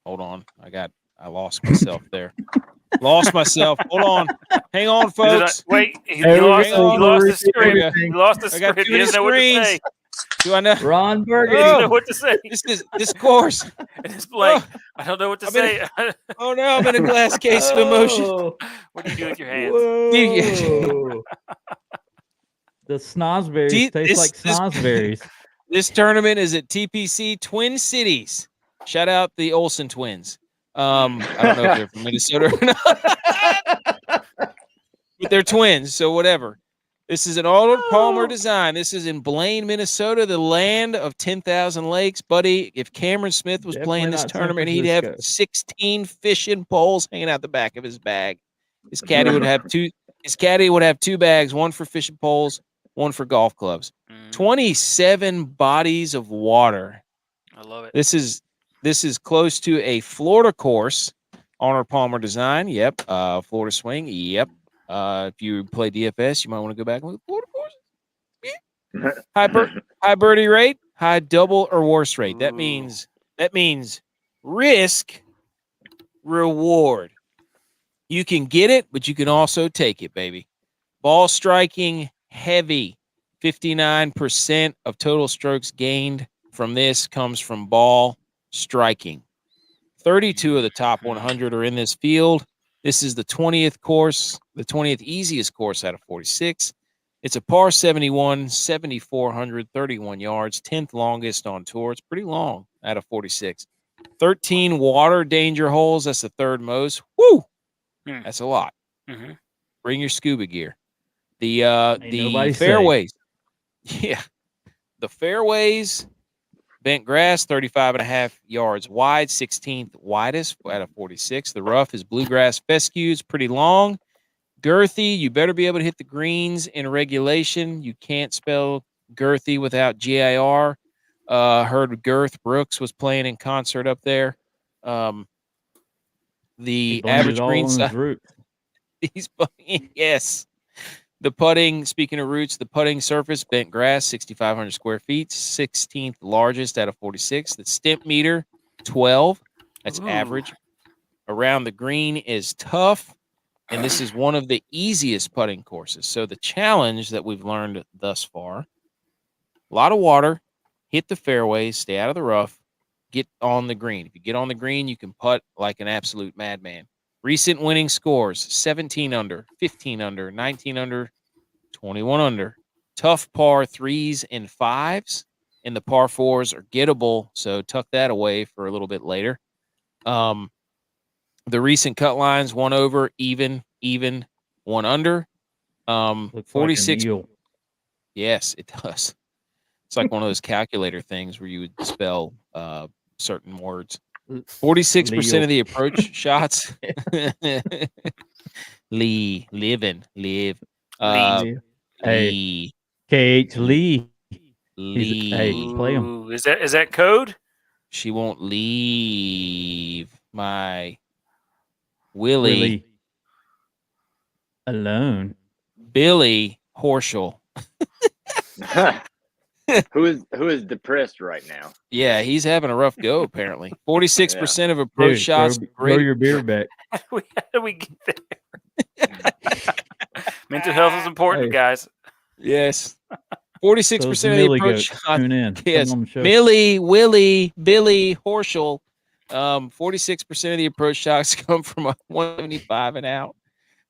on. I lost myself there. Lost myself. Hold on. Hang on, folks. Wait, he lost the script. He lost the script. He doesn't know what to say. Do I know? Ron Burgundy. He doesn't know what to say. This course. It's blank. I don't know what to say. Oh, no. I'm in a glass case of emotion. What do you do with your hands? Whoa. The snozberries taste like snozberries. This tournament is at TPC Twin Cities. Shout out the Olsen twins. I don't know if they're from Minnesota or not. But they're twins, so whatever. This is an Arnold Palmer design. This is in Blaine, Minnesota, the land of 10,000 lakes. Buddy, if Cameron Smith was playing this tournament, he'd have 16 fishing poles hanging out the back of his bag. His caddy would have two bags, one for fishing poles, one for golf clubs. 27 bodies of water. I love it. This is close to a Florida course. Arnold Palmer design. Yep. Florida swing. Yep. If you play DFS, you might want to go back and look at Florida courses. High birdie rate, high double or worse rate. That means risk reward. You can get it, but you can also take it, baby. Ball striking heavy. 59% of total strokes gained from this comes from ball striking. 32 of the top 100 are in this field. This is the 20th course, the 20th easiest course out of 46. It's a par 71, 7,431 yards, 10th longest on tour. It's pretty long out of 46. 13 water danger holes. That's the third most. Woo! That's a lot. Bring your scuba gear. The fairways. Yeah. The fairways, bent grass, 35.5 yards wide, 16th widest out of 46. The rough is bluegrass fescue. It's pretty long. Girthy, you better be able to hit the greens in regulation. You can't spell girthy without GIR. Heard Girth Brooks was playing in concert up there. The average green size. He's yes. The putting, speaking of roots, the putting surface, bent grass, 6,500 square feet, 16th largest out of 46. The stimp meter, 12. That's average. Around the green is tough. And this is one of the easiest putting courses. So the challenge that we've learned thus far, a lot of water, hit the fairways, stay out of the rough, get on the green. If you get on the green, you can putt like an absolute madman. Recent winning scores, 17 under, 15 under, 19 under, 21 under. Tough par 3s and 5s, and the par 4s are gettable, so tuck that away for a little bit later. The recent cut lines, 1 over, even, 1 under. 46. Like yes, it does. It's like one of those calculator things where you would spell certain words. 46% of the approach shots. Live. Hey, KH Lee. Hey, play him. Is that code? She won't leave my Willie alone. Billy Horschel. Who is depressed right now? Yeah, he's having a rough go, apparently. 46% of approach shots. Throw your beer back. How do we get there? Mental health is important, guys. Yes. 46% of the approach shots. Tune in. Yes. Millie, Willie, Billy Horschel. 46% of the approach shots come from a 175 and out.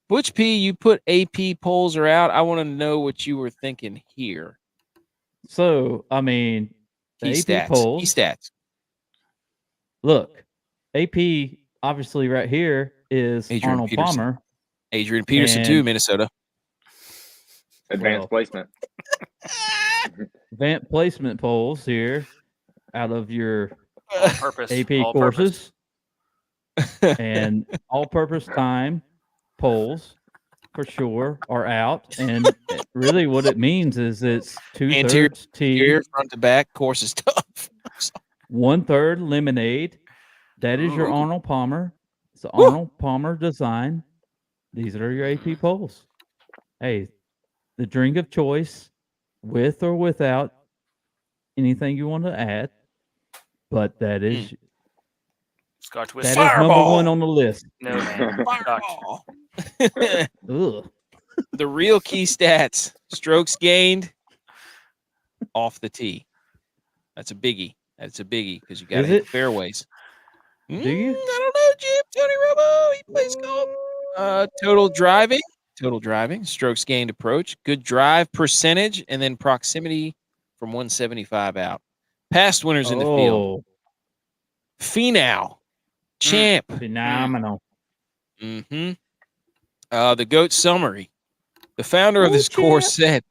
Butch P, you put AP polls are out. I want to know what you were thinking here. So, I mean, the AP polls. Key stats. Look, AP obviously right here is Adrian Arnold Peterson. Palmer. Adrian Peterson too, Minnesota. Advanced placement. Advanced placement polls here out of your all-purpose AP courses and all-purpose time polls for sure are out. And really what it means is it's 2/3 tee, front to back. Course is tough. 1/3 lemonade. That is your Arnold Palmer. It's the Arnold Palmer design. These are your AP polls. Hey, the drink of choice, with or without anything you want to add, but that is Scotch with that is number one on the list. No, man. Fireball. Ugh. The real key stats: strokes gained off the tee. That's a biggie. That's a biggie because you got to hit the fairways. Do you? I don't know, Jim. Tony Romo, he plays golf. Total driving, strokes gained approach, good drive percentage, and then proximity from 175 out. Past winners in the field. Finau, champ. Phenomenal. The GOAT summary. The founder of this course said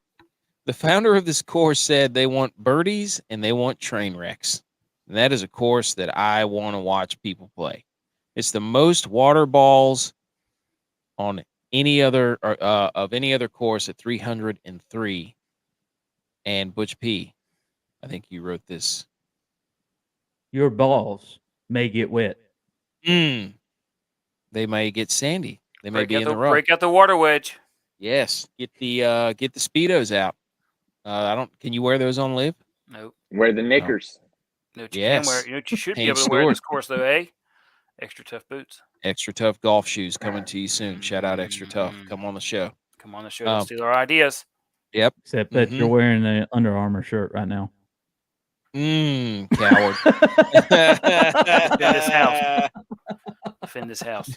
they want birdies and they want train wrecks. And that is a course that I want to watch people play. It's the most water balls on any other of any other course at 303. And Butch P, I think you wrote this. Your balls may get wet. They may get sandy. They may be in the rough. Break out the water wedge. Yes, get the Speedos out. Can you wear those on live? Nope. Wear the knickers. No, you can wear. You know what you should be able to wear this course though, eh? Extra tough boots. Extra tough golf shoes coming to you soon. Shout out Extra Tough. Come on the show. Come on the show. Steal our ideas. Yep. Except that you're wearing an Under Armour shirt right now. Coward. Defend this house. Defend this house.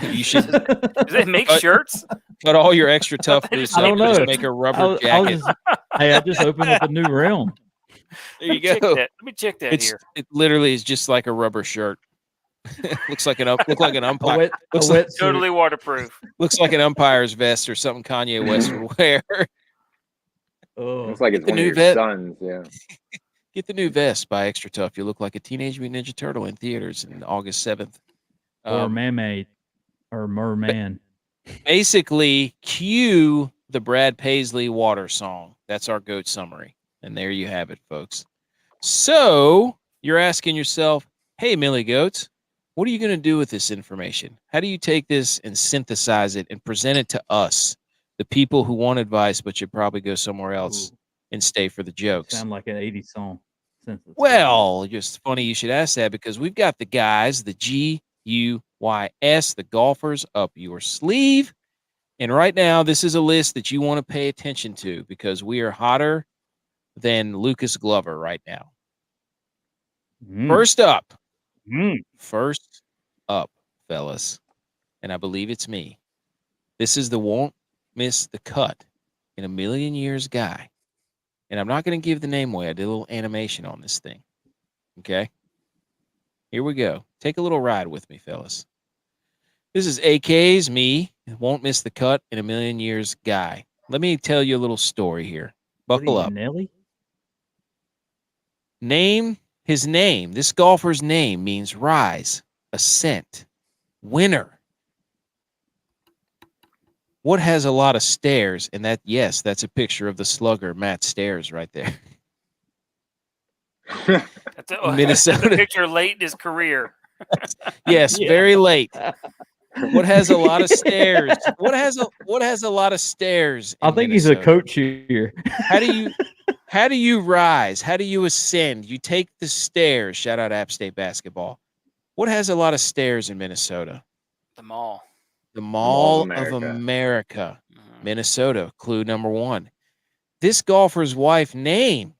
You should. Does it make shirts? Cut all your extra tough boots. I don't know. Just make a rubber jacket. I just opened up a new realm. There you go. Let me check that here. It literally is just like a rubber shirt. looks like an umpire. Totally waterproof. Looks like an umpire's vest or something Kanye West would wear. Looks like it's one of your sons. Yeah. Get the new vest by Extra Tough. You look like a Teenage Mutant Ninja Turtle in theaters on August 7th. Or mermaid. Or merman. Basically, cue the Brad Paisley water song. That's our GOAT summary. And there you have it, folks. So you're asking yourself, hey, MillyGOATS, what are you going to do with this information? How do you take this and synthesize it and present it to us, the people who want advice, but should probably go somewhere else and stay for the jokes? Sound like an 80s song. Well, just funny you should ask that because we've got the guys, the GUYS, the golfers up your sleeve. And right now, this is a list that you want to pay attention to because we are hotter than Lucas Glover right now. First up, fellas, and I believe it's me. This is the won't miss the cut in a million years guy. And I'm not going to give the name away. I did a little animation on this thing. Okay? Here we go. Take a little ride with me, fellas. This is AK's me, won't miss the cut in a million years guy. Let me tell you a little story here. Buckle up. Nelly? His name, this golfer's name means rise, ascent, winner. What has a lot of stairs? And that's a picture of the slugger, Matt Stairs, right there. Minnesota. That's a picture late in his career. Yes, very late. What has a lot of stairs? What has a lot of stairs? I think Minnesota? He's a coach here. How do you rise? How do you ascend? You take the stairs. Shout out App State basketball. What has a lot of stairs in Minnesota? The Mall. The Mall of America. Minnesota. Clue number 1. This golfer's wife name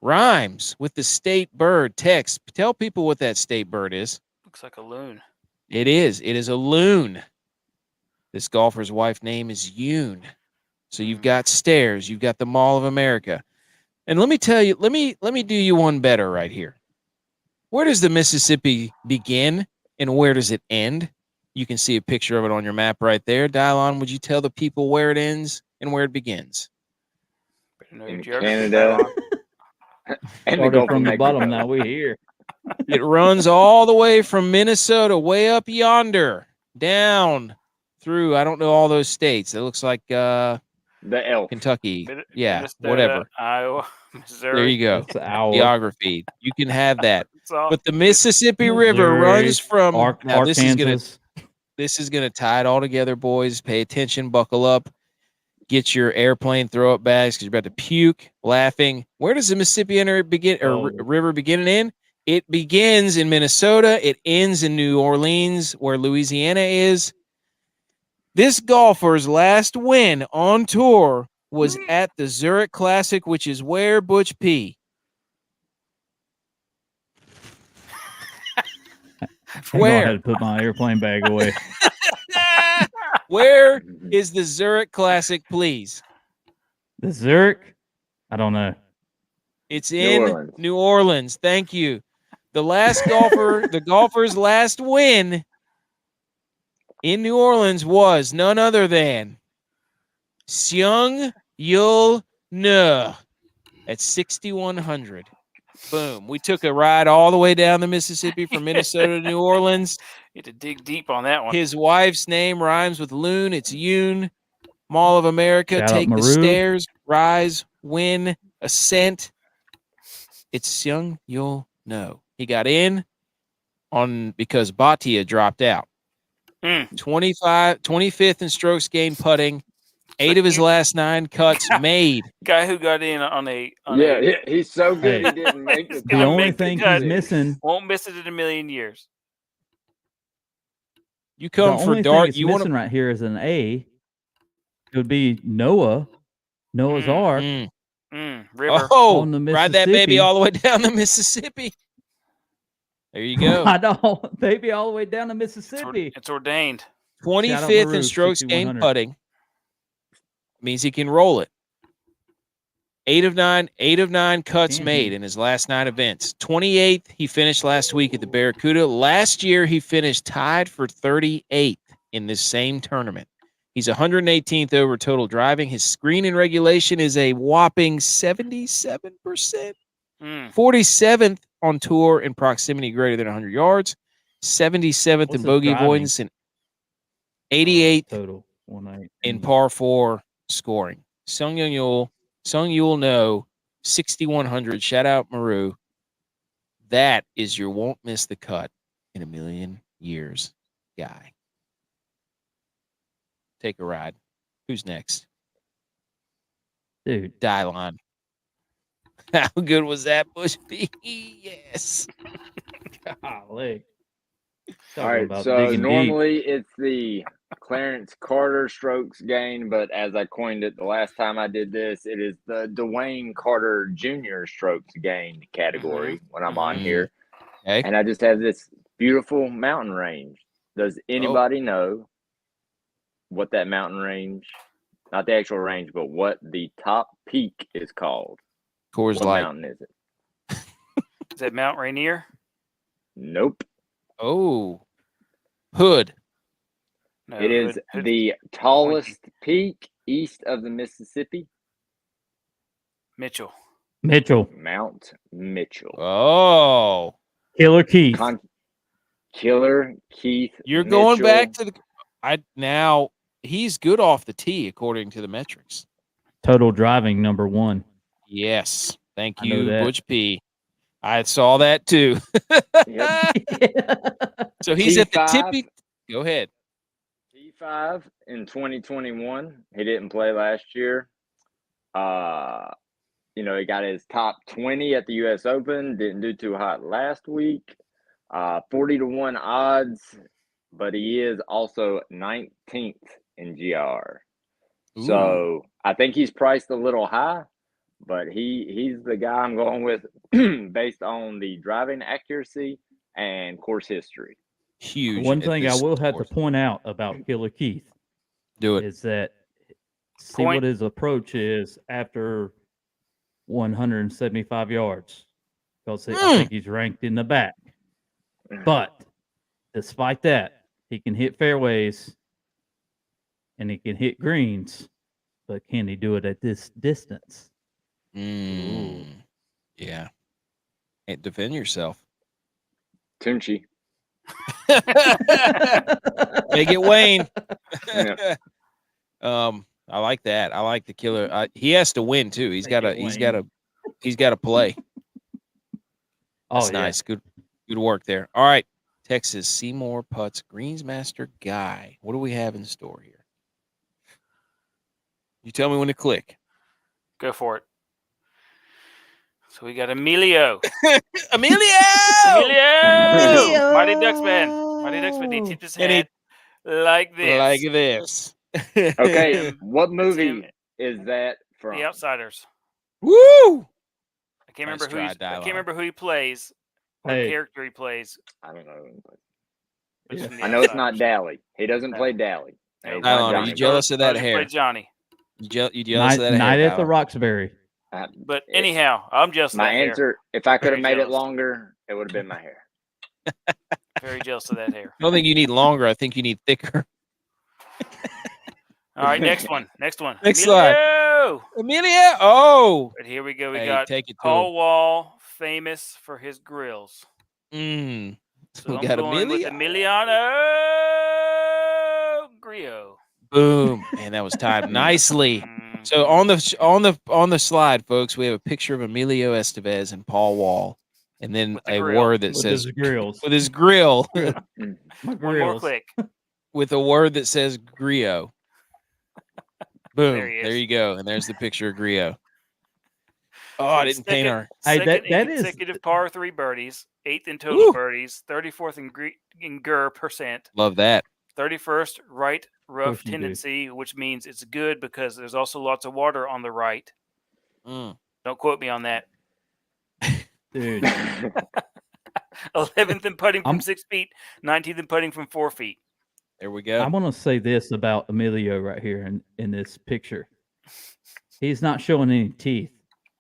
rhymes with the state bird. Text. Tell people what that state bird is. Looks like a loon. It is. It is a loon. This golfer's wife name is Yoon. So you've got stairs. You've got the Mall of America. And let me tell you, let me do you one better right here. Where does the Mississippi begin and where does it end? You can see a picture of it on your map right there. Dylon, would you tell the people where it ends and where it begins? In Canada. And we go from the bottom, now we're here. It runs all the way from Minnesota, way up yonder, down through, I don't know all those states. It looks like the elk. Kentucky. Minnesota, whatever. Iowa, Missouri. There you go. Geography. You can have that. But the Mississippi River runs from now, this is gonna tie it all together, boys. Pay attention, buckle up, get your airplane throw-up bags because you're about to puke, laughing. Where does the Mississippi River begin and end? It begins in Minnesota. It ends in New Orleans, where Louisiana is. This golfer's last win on tour was at the Zurich Classic, which is where, Butch P? Where? I had to put my airplane bag away. Where is the Zurich Classic, please? The Zurich? I don't know. It's in New Orleans. Thank you. The golfer's last win in New Orleans was none other than Seung Yul Nuh at 6,100. Boom. We took a ride all the way down the Mississippi from Minnesota to New Orleans. You had to dig deep on that one. His wife's name rhymes with loon. It's Yoon. Mall of America. Take the stairs. Rise. Win. Ascent. It's Seung Yul Nuh. He got in because Bhatia dropped out. 25th in strokes gained putting. 8 of his last 9 cuts made. Guy who got in on a he's so good he didn't make it. The only thing he's missing won't miss it in a million years. You come for dark. You want right here is an A. It would be Noah's Ark. River. Oh, on the ride that baby Mississippi. all the way down the Mississippi. There you go. I know, baby, all the way down to Mississippi. It's ordained. 25th in strokes gained putting. Means he can roll it. 8 of 9 cuts made in his last 9 events. 28th, he finished last week at the Barracuda. Last year, he finished tied for 38th in this same tournament. He's 118th over total driving. His screen in regulation is a whopping 77%. 47th on tour in proximity greater than 100 yards. 77th in bogey avoidance and 88th total in par 4 scoring. Sung Yul No, 6,100. Shout out Maru. That is your won't miss the cut in a million years guy. Take a ride. Who's next? Dude. Dylon. How good was that, Bush B? Yes. Golly. All right, so normally it's the Clarence Carter strokes gained, but as I coined it the last time I did this, it is the Dwayne Carter Jr. strokes gained category when I'm on here. Okay. And I just have this beautiful mountain range. Does anybody know what that mountain range, not the actual range, but what the top peak is called? Coors Light. What mountain is it? Is that Mount Rainier? Nope. Oh. Hood. No, it is the tallest peak east of the Mississippi. Mitchell. Mount Mitchell. Oh. Killer Keith. Killer Keith. You're going back to now he's good off the tee according to the metrics. Total driving number 1. Yes. Thank you, Butch P. I saw that too. So he's at the tippy. Go ahead. T5 in 2021. He didn't play last year. He got his top 20 at the U.S. Open. Didn't do too hot last week. 40-1 odds, but he is also 19th in GR. Ooh. So I think he's priced a little high, but he's the guy I'm going with based on the driving accuracy and course history. Huge. One thing I will have to point out about Killer Keith is that what his approach is after 175 yards, because I think he's ranked in the back. But despite that, he can hit fairways and he can hit greens, but can he do it at this distance? Yeah. Can't defend yourself. Tunchi. Make it Wayne. I like that. I like the killer. He has to win too. He's got to play. That's nice. Good work there. All right. Texas Seymour Putts Greensmaster Guy. What do we have in store here? You tell me when to click. Go for it. So we got Emilio. Emilio! Mighty Ducksman. He tipped his head like this. Like this. Okay, what movie is that from? The Outsiders. Woo! I can't remember who he plays. What character he plays. I don't know. Yeah. I know it's not Dally. He doesn't play Dally. Are you jealous of that hair? Play Johnny. You jealous of that hair? Night at the Roxbury. But anyhow, I'm jealous of that hair. My answer, if I could have made it longer, it would have been my hair. Very jealous of that hair. I don't think you need longer. I think you need thicker. All right, next one. Next slide. Emilio. Oh. But here we go. We got Paul Wall, famous for his grills. So I'm got going with Emiliano Grillo. Boom. Man, that was timed nicely. So on the slide, folks, we have a picture of Emilio Estevez and Paul Wall, and then a word that says grills. With his grill. One more click. With a word that says Grillo. Boom. There you go. And there's the picture of Grillo. Oh, I didn't paint our. Consecutive par 3 birdies, 8th in total birdies, 34th in GER percent. Love that. 31st right rough tendency, which means it's good because there's also lots of water on the right. But Don't quote me on that. Dude. 11th in putting from 6 feet, 19th in putting from 4 feet. There we go. I want to say this about Emilio right here in this picture. He's not showing any teeth.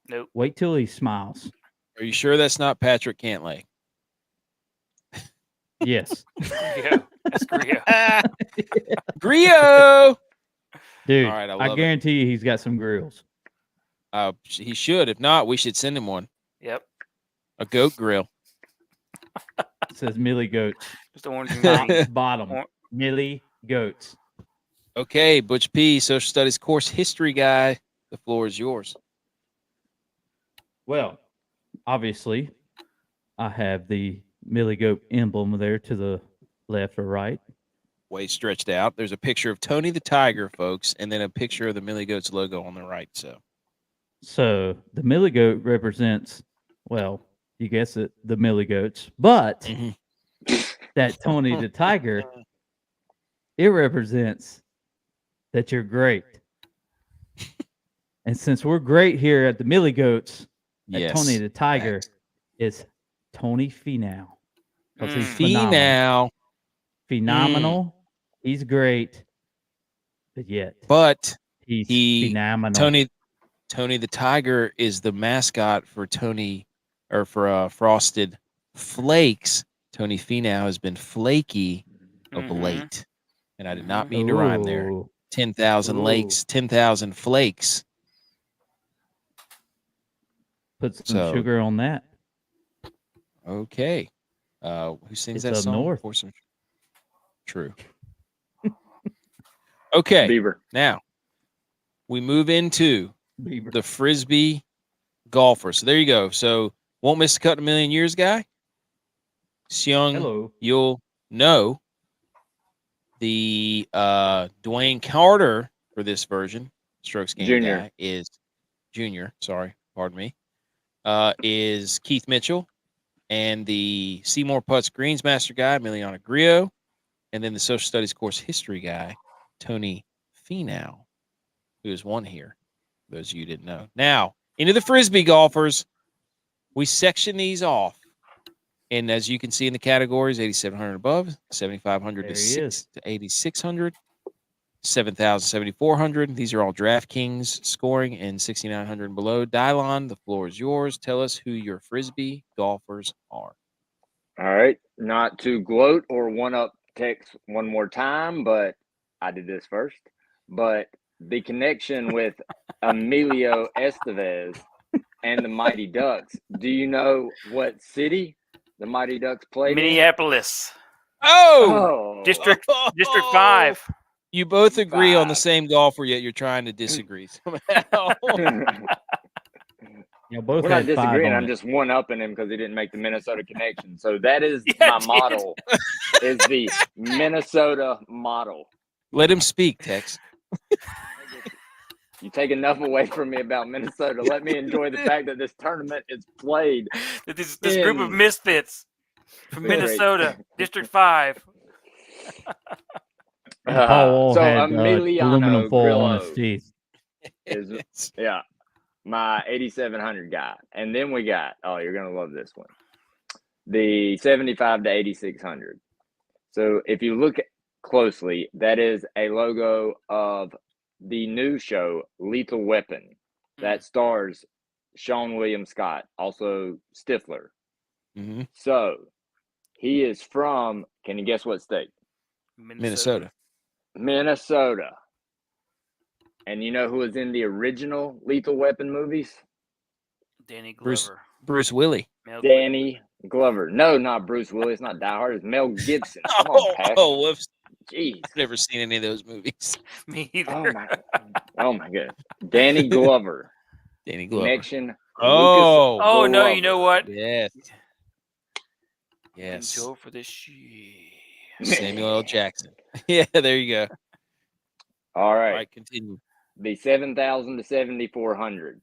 Nope. Wait till he smiles. Are you sure that's not Patrick Cantlay? Yes. Grio. That's Grio. Grio! Dude, All right, I guarantee you he's got some grills. He should. If not, we should send him one. Yep. A goat grill. It says MillyGOATS. Just orange and green. Bottom. MillyGOATS. Okay, Butch P, Social Studies course history guy. The floor is yours. Well, obviously, I have the MillyGOAT emblem there to the left or right. Way stretched out. There's a picture of Tony the Tiger, folks, and then a picture of the MillyGOATS logo on the right. So the MillyGOAT represents, well, you guess it, the MillyGOATS, but that Tony the Tiger, it represents that you're great. And since we're great here at the MillyGOATS, yes, Tony the Tiger is Tony Finau. He's Finau. Phenomenal. He's great. But he's phenomenal. Tony the Tiger is the mascot for Frosted Flakes. Tony Finau has been flaky of late. And I did not mean to rhyme there. 10,000 lakes, 10,000 flakes. Put some sugar on that. Okay. Who sings that song? North. True. Okay. Beaver. Now, we move into the Frisbee golfer. So there you go. So, won't miss a cut in a million years, guy. Seung, you'll know the Dwayne Carter for this version, strokes gained guy, is Junior. Sorry, pardon me. Is Keith Mitchell, and the Seymour Putts Greensmaster guy, Emiliano Grillo, and then the Social Studies course history guy, Tony Finau, who is one here. For those of you who didn't know. Now, into the Frisbee golfers, we section these off. And as you can see in the categories, 8,700 above, 7,500 to 8,600, 7,000, 7,400. These are all DraftKings scoring, and 6,900 and below. Dylon, the floor is yours. Tell us who your Frisbee golfers are. All right. Not to gloat or one-up Tex one more time, but I did this first. But the connection with Emilio Estevez and the Mighty Ducks. Do you know what city the Mighty Ducks played Minneapolis. Oh! District 5. You both agree on the same golfer, yet you're trying to disagree somehow. We're not disagreeing. I'm just one-upping him because he didn't make the Minnesota connection. So that is my model, is the Minnesota model. Let him speak, Tex. You take enough away from me about Minnesota. Let me enjoy the fact that this tournament is played. This group of misfits from Minnesota, District 5. Paul so had Emiliano foil on his teeth. Is my 8,700 guy. And then we got, you're going to love this one, the 75 to 8,600. So if you look closely, that is a logo of the new show, Lethal Weapon, that stars Sean William Scott, also Stifler. Mm-hmm. So he is from, can you guess what state? Minnesota. And you know who was in the original Lethal Weapon movies? Danny Glover. Bruce Willis. Danny Glover. No, not Bruce Willis. It's not Die Hard. It's Mel Gibson. Come on, Pat. Whoops. Jeez. I've never seen any of those movies. Me either. Oh my God. Danny Glover. Connection. Oh no, you know what? Yes. Go for this shit. Samuel L. Jackson. Yeah, there you go. All right. Continue. The 7,000 to 7,400.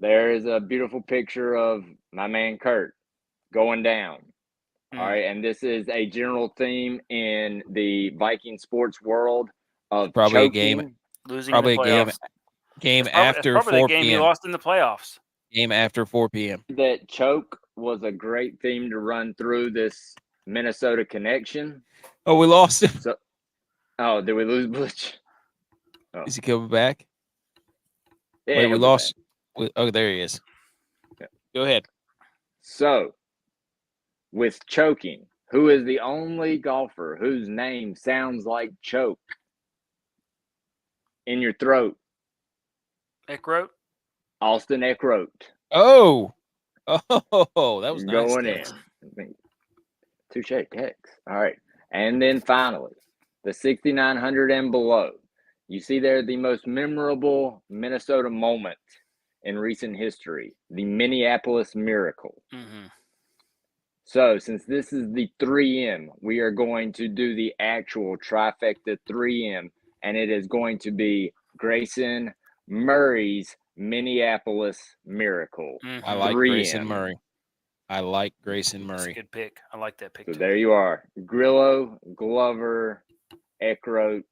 There is a beautiful picture of my man Kurt going down. All right, and this is a general theme in the Viking sports world of probably choking, a game, probably a game Game after 4 game p.m. he lost in the playoffs. Game after 4 p.m. That choke was a great theme to run through this Minnesota connection. Oh, we lost him. So, did we lose Butch? Oh. Is he coming back? Yeah, wait, we lost. Oh, there he is. Yeah. Go ahead. So, with choking, who is the only golfer whose name sounds like choke in your throat? Eckroat? Austin Eckroat. Oh, that was nice. Going in. Touche, Tex. All right. And then finally, the 6,900 and below. You see there the most memorable Minnesota moment in recent history, the Minneapolis Miracle. Mm-hmm. So since this is the 3M, we are going to do the actual trifecta 3M, and it is going to be Grayson Murray's Minneapolis Miracle. Mm-hmm. I like 3M. Grayson Murray. That's a good pick. I like that pick. So there you are. Grillo, Glover, Eckroat,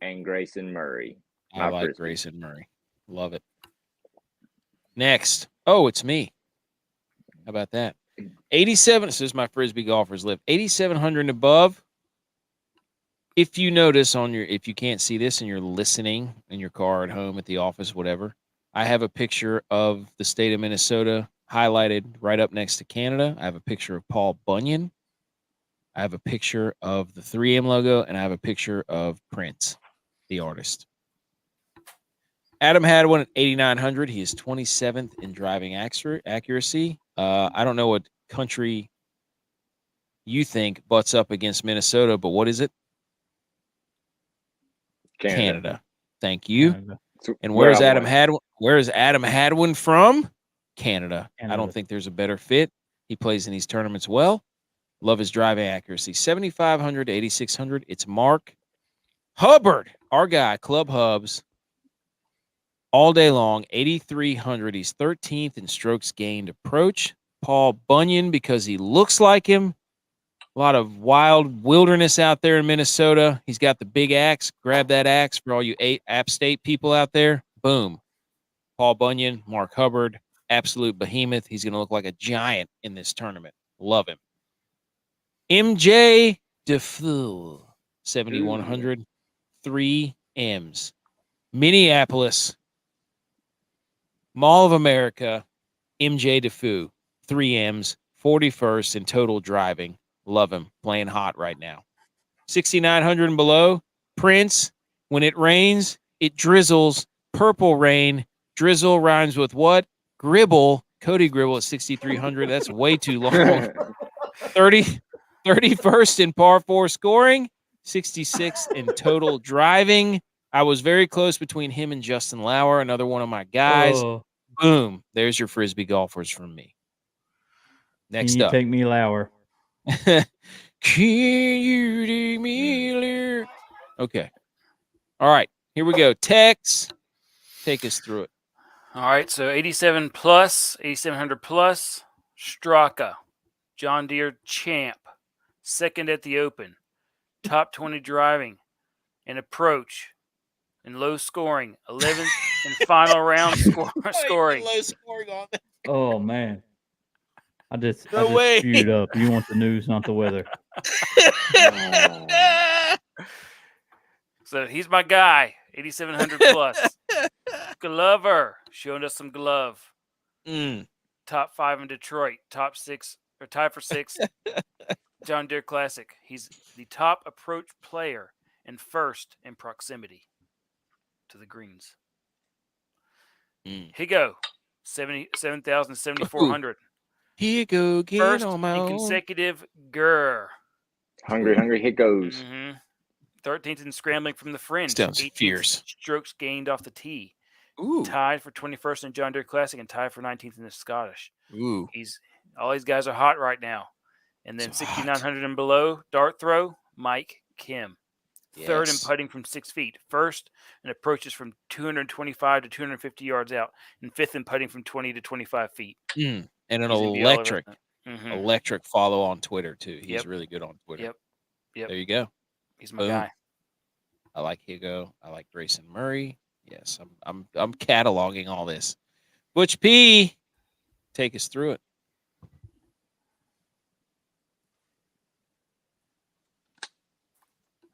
and Grayson Murray. I like Grayson Murray. Love it. Next. Oh, it's me. How about that? 87. This is my Frisbee golfers live. 8,700 and above. If you notice if you can't see this and you're listening in your car at home, at the office, whatever, I have a picture of the state of Minnesota highlighted right up next to Canada. I have a picture of Paul Bunyan. I have a picture of the 3M logo, and I have a picture of Prince, the artist. Adam had one at 8,900. He is 27th in driving accuracy. I don't know what country you think butts up against Minnesota, but what is it? Canada. Thank you. Canada. And where's Adam Hadwin? Where is Adam Hadwin from? Canada. I don't think there's a better fit. He plays in these tournaments well. Love his driving accuracy. 7,500 to 8,600. It's Mark Hubbard, our guy, Club Hubs. All day long, 8,300. He's 13th in strokes gained approach. Paul Bunyan, because he looks like him. A lot of wild wilderness out there in Minnesota. He's got the big axe. Grab that axe for all you App State people out there. Boom. Paul Bunyan, Mark Hubbard, absolute behemoth. He's going to look like a giant in this tournament. Love him. MJ DeFoe, 7,100. 3 M's. Minneapolis. Mall of America. MJ DeFoe, 3 M's. 41st in total driving. Love him. Playing hot right now. 6,900 and below. Prince. When it rains, it drizzles. Purple rain. Drizzle rhymes with what? Gribble. Cody Gribble at 6,300. That's way too long. 31st in par 4 scoring. 66th in total driving. I was very close between him and Justin Lauer, another one of my guys. Oh. Boom. There's your Frisbee golfers from me. Next Can you up. take me Lauer? Can you take me Lauer? Okay. All right. Here we go. Tex, take us through it. All right. So 87 plus, 8,700 plus. Straka, John Deere champ, second at the Open, top 20 driving and approach, and low scoring, 11th in final round scoring. Low scoring on that. Oh man, I just way. spewed up. You want the news, not the weather. So he's my guy, 8,700 plus. Glover showing us some glove. Top 5 in Detroit, top 6 or tied for 6. John Deere Classic. He's the top approach player and first in proximity to the greens. Higo, 7,000 to 7,400. Higo, get first on my own. Consecutive Gurr. Hungry Hickos. 13th in scrambling from the fringe. Sounds 18th fierce. Strokes gained off the tee. Ooh. Tied for 21st in John Deere Classic and tied for 19th in the Scottish. Ooh. All these guys are hot right now. And then 6,900 and below, dart throw, Mike Kim. Third in putting from 6 feet. First in approaches from 225 to 250 yards out. And fifth in putting from 20 to 25 feet. And an electric follow on Twitter, too. He's really good on Twitter. Yep. There you go. He's my guy. I like Higo. I like Grayson Murray. Yes, I'm cataloging all this. Butch P, take us through it.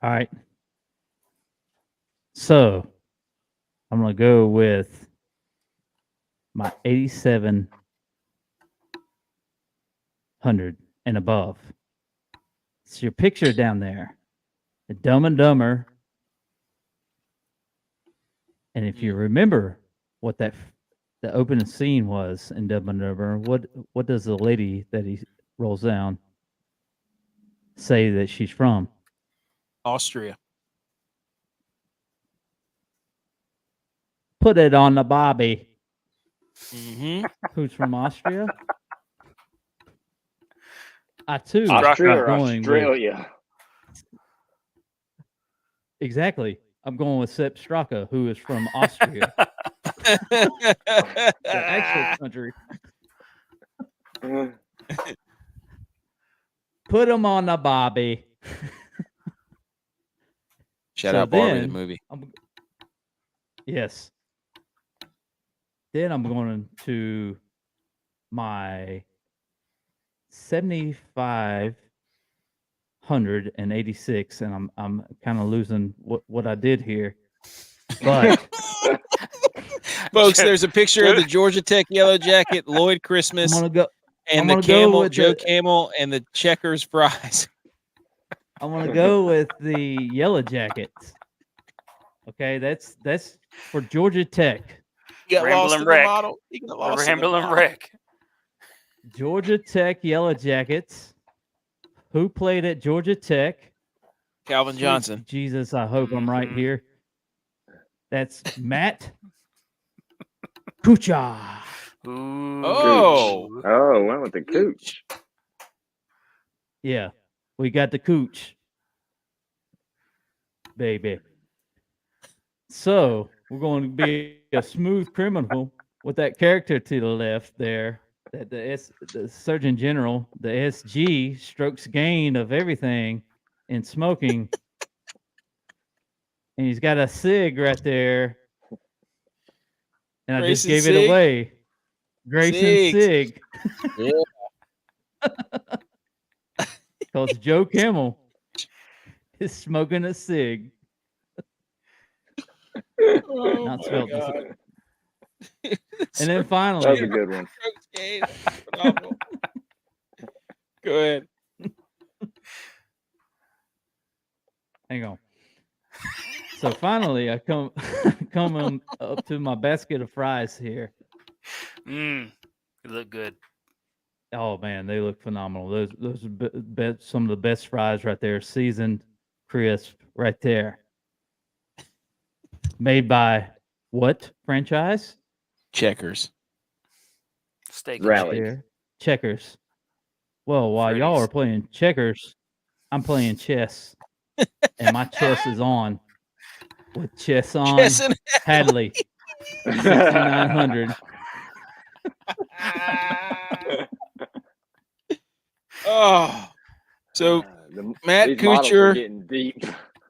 All right. So I'm going to go with my 8,700 and above. It's your picture down there. The Dumb and Dumber. And if you remember what the opening scene was in Dumb and Dumber, what does the lady that he rolls down say that she's from? Austria. Put it on the Bobby. Mm-hmm. Who's from Austria? I too. Austria or going Australia? Exactly. I'm going with Sepp Straka, who is from Austria, the actual country. Put him on the Bobby. Shout out Barbie the movie. Yes. Then I'm going to my 7,586, and I'm kind of losing what I did here. But folks, there's a picture of the Georgia Tech yellow jacket, Lloyd Christmas, and the Camel, Joe Camel, and the Checkers fries. I want to go with the yellow jackets. Okay, that's for Georgia Tech. You got lost in the model. You got lost in the model. Wreck. Georgia Tech Yellow Jackets. Who played at Georgia Tech? Calvin Johnson. Jesus, I hope I'm right here. That's Matt Kucha. Oh, went with the Cooch. Yeah, we got the Cooch, baby. So we're going to be a smooth criminal with that character to the left there. That the Surgeon General, the SG, strokes gain of everything in smoking. And he's got a cig right there. And I just gave it away. Grayson Sig. Yeah. Because Joe Kimmel is smoking a cig. Not spelled the same. And then finally, that was a good one. Go ahead. Hang on. So finally, I come up to my basket of fries here. They look good. Oh man, they look phenomenal. Those are some of the best fries right there, seasoned, crisp, right there. Made by what franchise? Checkers. Steak Rally. Checkers. Well, while y'all are playing checkers, I'm playing chess. And my chess is on. With chess on. Hadley. 6,900. Oh. So Matt Kuchar. Getting deep.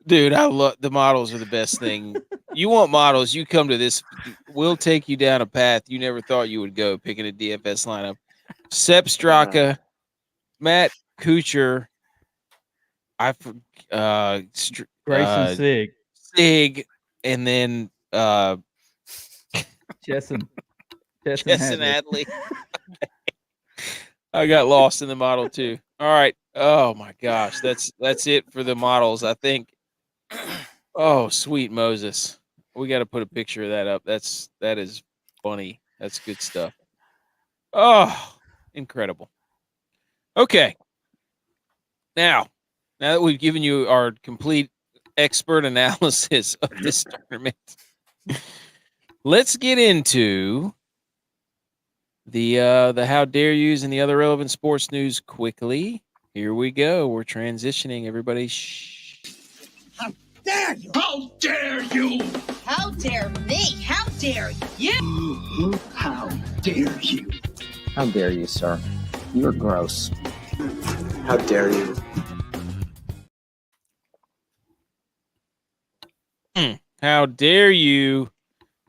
Dude, I love the models are the best thing. You want models, you come to this. We'll take you down a path you never thought you would go picking a DFS lineup. Sepp Straka, Matt Kuchar, Grayson Sig, and then Chesson Hadley. I got lost in the model too. All right. Oh my gosh, that's it for the models. I think. Oh, sweet Moses. We got to put a picture of that up. That is funny. That's good stuff. Oh, incredible. Okay. Now that we've given you our complete expert analysis of this tournament, let's get into the how dare yous and the other relevant sports news quickly. Here we go. We're transitioning. Everybody, shh. How dare you? How dare you? How dare me? How dare you? How dare you? How dare you, sir? You're gross. How dare you? How dare you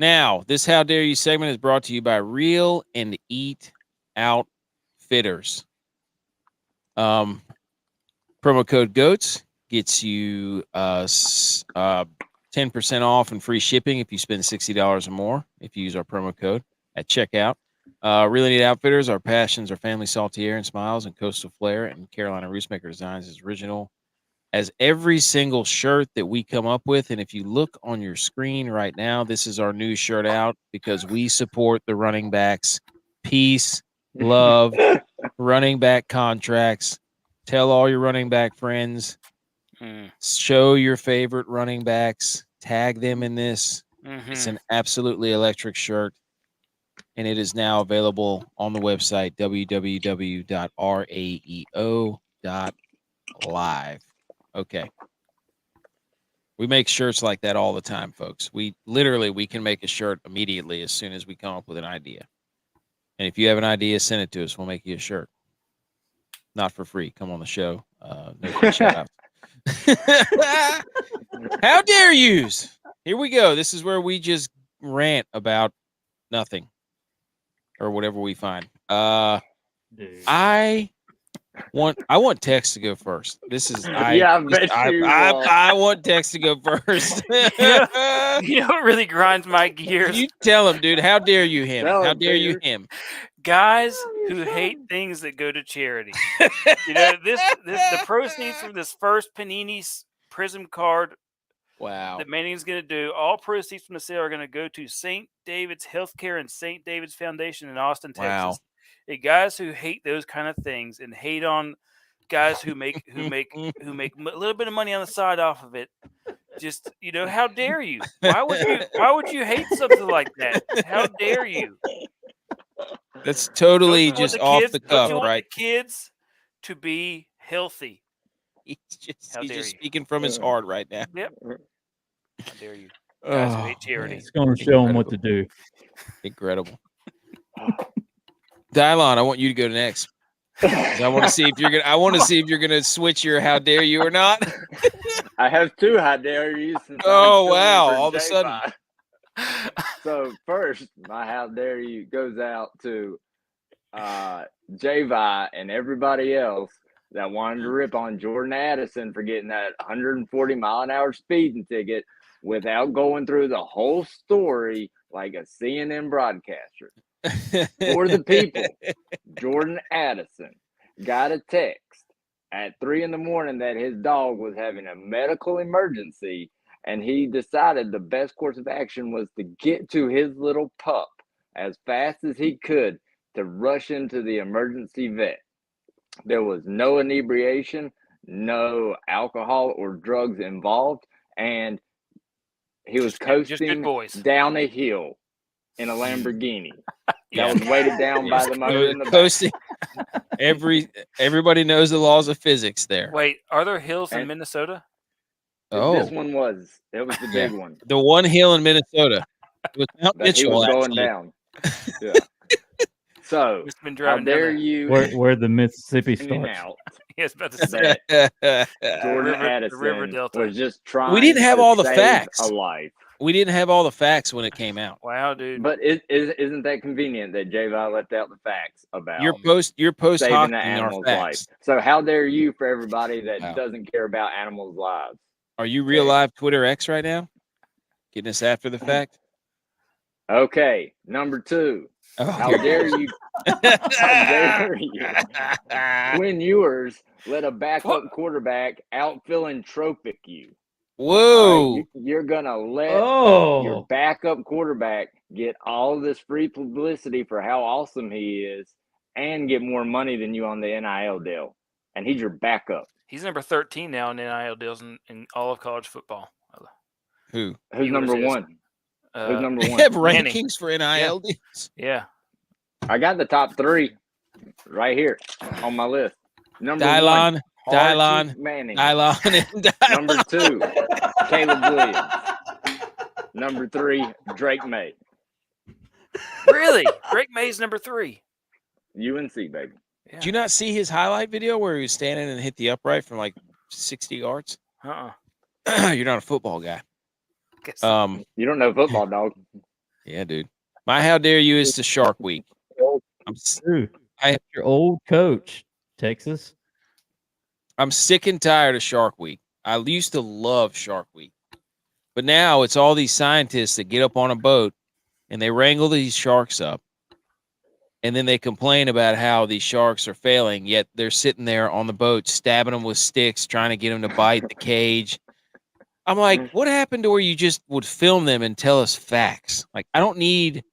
Now, this How Dare You segment is brought to you by Real and Eat Outfitters. Promo code GOATS gets you 10% off and free shipping if you spend $60 or more if you use our promo code at checkout. Real and Eat Outfitters, our passions are family salty air and smiles and coastal flair, and Carolina Roostmaker Designs is original as every single shirt that we come up with. And if you look on your screen right now, this is our new shirt out because we support the running backs. Peace, love, running back contracts. Tell all your running back friends. Show your favorite running backs. Tag them in this. It's an absolutely electric shirt. And it is now available on the website, www.raeo.live. Okay. We make shirts like that all the time, folks. We can make a shirt immediately as soon as we come up with an idea. And if you have an idea, send it to us. We'll make you a shirt. Not for free. Come on the show. No free shout outs. How dare yous? Here we go. This is where we just rant about nothing or whatever we find. I want Tex to go first. This is I want Tex to go first. You know what really grinds my gears? You tell him, dude. How dare you him? How dare you him? Guys who hate things that go to charity. You know, the proceeds from this first Panini Prism card. Wow. That Manning's going to do. All proceeds from the sale are going to go to St. David's Healthcare and St. David's Foundation in Austin, Texas. Wow. Hey, guys who hate those kind of things and hate on guys who make a little bit of money on the side off of it. Just, you know, how dare you? Why would you hate something like that? How dare you? That's totally just off the cuff, right? The kids to be healthy. He's just speaking from his heart right now. Yep. How dare you? Guys who hate charity. It's going to show them what to do. Incredible. Dylon, I want you to go next. I want to see if you're gonna switch your how dare you or not. I have two how dare you. Oh wow! All of a sudden. So first, my how dare you goes out to J-Vi and everybody else that wanted to rip on Jordan Addison for getting that 140 mile an hour speeding ticket without going through the whole story like a CNN broadcaster. For the people, Jordan Addison got a text at 3 a.m. that his dog was having a medical emergency, and he decided the best course of action was to get to his little pup as fast as he could to rush into the emergency vet. There was no inebriation, no alcohol or drugs involved, and he was coasting down a hill in a Lamborghini. That was weighted down by the motor in the coasting. Everybody knows the laws of physics there. Wait, are there hills in Minnesota? Oh, this one was. It was the big one. The one hill in Minnesota. It was Mount Mitchell. He was going down. Yeah. So, how dare you? Where the Mississippi starts. Yes, about to say. Jordan Addison was just trying. We didn't have all the facts. A life. We didn't have all the facts when it came out. Wow, dude! But isn't that convenient that J-Vi left out the facts about your post saving the animal's life? So how dare you for everybody that doesn't care about animals' lives? Are you real live Twitter X right now? Getting us after the fact? Okay, number 2. Oh, how dare you? How dare you? Quinn Ewers let a backup quarterback out philanthropic you. Whoa! You're gonna let your backup quarterback get all this free publicity for how awesome he is, and get more money than you on the NIL deal, and he's your backup. He's number 13 now in NIL deals in all of college football. Who's number 1? Who's number 1? They have rankings for NIL deals. Yeah, I got the top 3 right here on my list. Number Dylon, 1, Dylon Manning. Dylon. Number 2, Caleb Williams. Number 3, Drake May. Really? Drake May's number 3. UNC, baby. Yeah. Did you not see his highlight video where he was standing and hit the upright from like 60 yards? Uh-uh. You're not a football guy. You don't know football, dog. Yeah, dude. My how dare you is to Shark Week. Your old coach, Texas. I'm sick and tired of Shark Week. I used to love Shark Week. But now it's all these scientists that get up on a boat and they wrangle these sharks up. And then they complain about how these sharks are failing, yet they're sitting there on the boat, stabbing them with sticks, trying to get them to bite the cage. I'm like, what happened to where you just would film them and tell us facts? Like, I don't need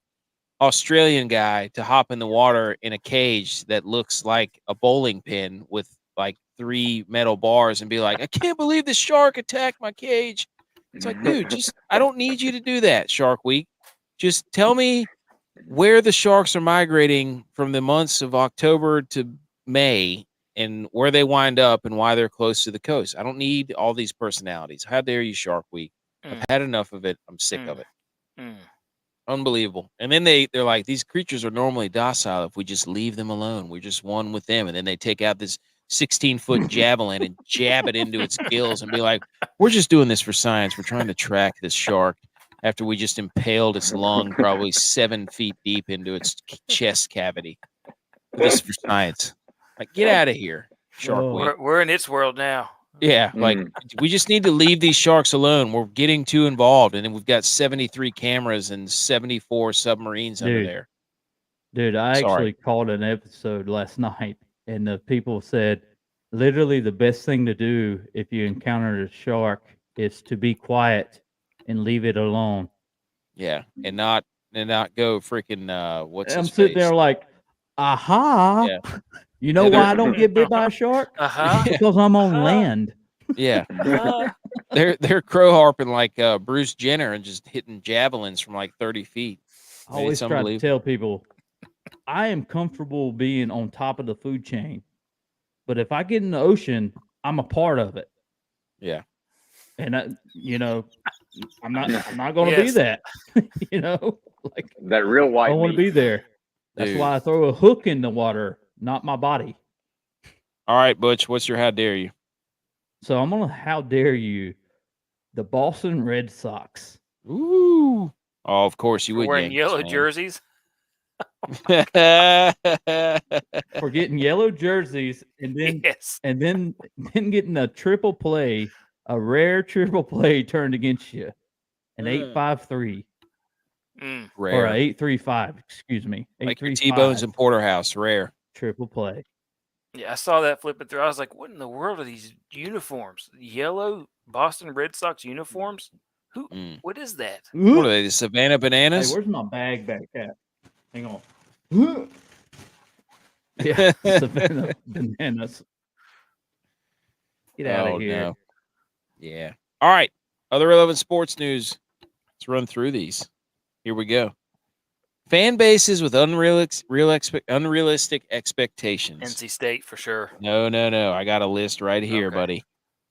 Australian guy to hop in the water in a cage that looks like a bowling pin with like 3 metal bars and be like, I can't believe the shark attacked my cage. It's like, dude, I don't need you to do that, Shark Week. Just tell me where the sharks are migrating from the months of October to May and where they wind up and why they're close to the coast. I don't need all these personalities. How dare you, Shark Week? I've had enough of it. I'm sick of it. Unbelievable. And then they're like, these creatures are normally docile if we just leave them alone. We're just one with them. And then they take out this 16-foot javelin and jab it into its gills and be like, we're just doing this for science. We're trying to track this shark after we just impaled its lung probably 7 feet deep into its chest cavity. This is for science. Like, get out of here, Shark Week. We're in its world now. Yeah, like we just need to leave these sharks alone. We're getting too involved, and then we've got 73 cameras and 74 submarines under there. Dude, I actually called an episode last night, and the people said literally the best thing to do if you encounter a shark is to be quiet and leave it alone. Yeah, and not go freaking what's I'm his sitting face? there like, aha. Yeah. You know why I don't get bit by a shark? Because I'm on land. Yeah. They're crow harping like Bruce Jenner and just hitting javelins from like 30 feet. I always try to tell people I am comfortable being on top of the food chain, but if I get in the ocean, I'm a part of it. Yeah. And I'm not going to be that. Like that real white. I want to be there. That's why I throw a hook in the water, not my body. All right, Butch, what's your how dare you? So I'm gonna how dare you the Boston Red Sox. Ooh. Oh, of course you would. Wearing yellow jerseys. For getting yellow jerseys and then getting a triple play, a rare triple play turned against you. An 8-5-3. Or a 8-3-5, excuse me. Like your T-Bones and Porterhouse, rare. Triple play. Yeah, I saw that flipping through. I was like, what in the world are these uniforms? Yellow Boston Red Sox uniforms? What is that? What are they, the Savannah Bananas? Hey, where's my bag back at? Hang on. Yeah, Savannah Bananas. Get out of here. No. Yeah. All right. Other relevant sports news. Let's run through these. Here we go. Fan bases with unrealistic expectations. NC State for sure. No. I got a list right here, buddy.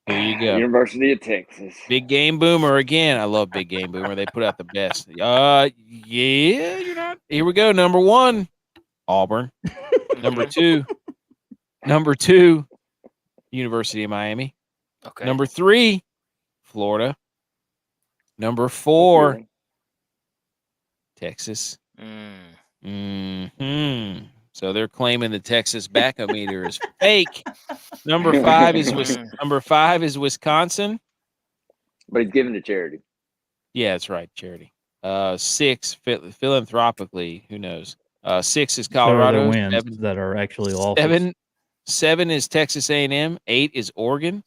Here you go. University of Texas. Big Game Boomer again. I love Big Game Boomer. They put out the best. Yeah, you're not. Here we go. Number 1, Auburn. Number 2, University of Miami. Okay. Number 3, Florida. Number 4, Texas. So they're claiming the Texas backometer is fake. Number 5 is Wisconsin. But he's giving to charity. Yeah, that's right, charity. 6 philanthropically, who knows? 6 is Colorado. So are the wins that are actually losses. 7 is Texas A&M. 8 is Oregon.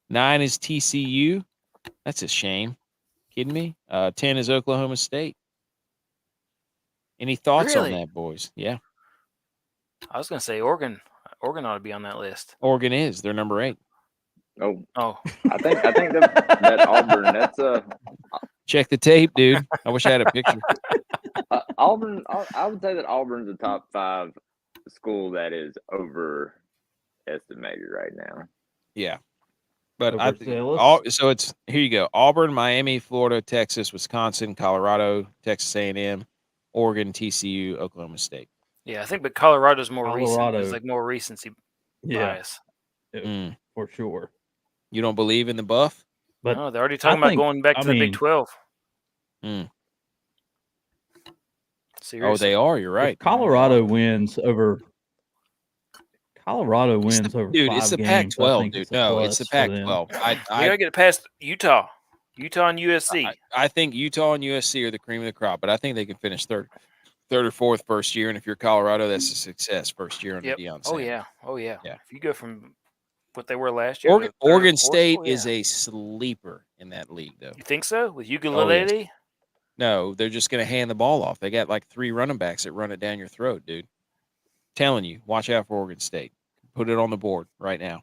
9 is TCU. That's a shame. Kidding me? 10 is Oklahoma State. Any thoughts on that, boys? Yeah. I was going to say Oregon. Oregon ought to be on that list. Oregon is. They're number 8. Oh. I think that Auburn. That's check the tape, dude. I wish I had a picture. Auburn. I would say that Auburn's a top 5 school that is overestimated right now. Yeah. But so it's here you go. Auburn, Miami, Florida, Texas, Wisconsin, Colorado, Texas A&M, Oregon, TCU, Oklahoma State. Yeah, I think, but Colorado's more recent. It's like more recency bias. For sure. You don't believe in the buff? But no, they're already talking about going back to the Big 12. Seriously. Oh, they are. You're right. Colorado wins over. Colorado wins over dude, 5 it's the games. Pac-12, dude. No, it's the Pac-12. We gotta get it past Utah and USC. I think Utah and USC are the cream of the crop, but I think they can finish third or fourth first year. And if you're Colorado, that's a success first year under Deion Sanders. Oh yeah. Yeah. If you go from what they were last year, Oregon State is a sleeper in that league, though. You think so? With Ukulele? Yes. No, they're just going to hand the ball off. They got like 3 running backs that run it down your throat, dude. Telling you, watch out for Oregon State. Put it on the board right now.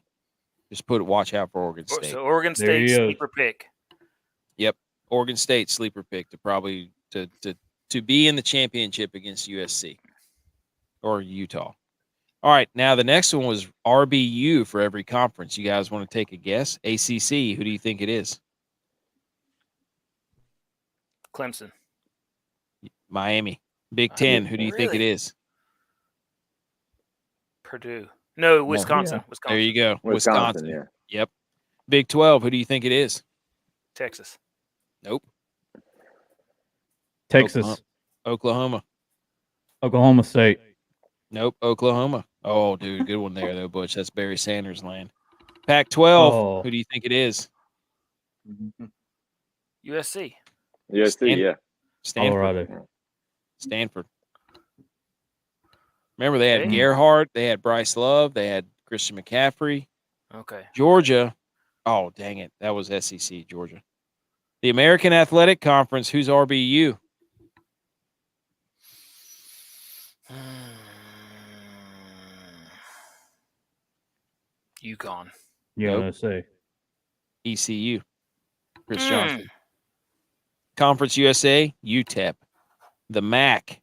Just watch out for Oregon State. So Oregon State sleeper pick. Yep, Oregon State sleeper pick to probably to be in the championship against USC or Utah. All right, now the next one was RBU for every conference. You guys want to take a guess? ACC, who do you think it is? Clemson. Miami. Big Ten, who do you think it is? Purdue. No, Wisconsin. Wisconsin. There you go. Wisconsin. Yeah. Yep. Big 12, who do you think it is? Texas. Nope. Texas. Oklahoma. Oklahoma State. Nope. Oklahoma. Oh, dude, good one there, though, Butch. That's Barry Sanders' land. Pac-12, who do you think it is? USC. Yeah. Stanford. Colorado. Stanford. Remember, they had Gerhardt, they had Bryce Love, they had Christian McCaffrey. Okay. Georgia. Oh, dang it. That was SEC, Georgia. The American Athletic Conference, who's RBU? UConn. USA. ECU. Chris Johnson. Conference USA, UTEP. The MAC.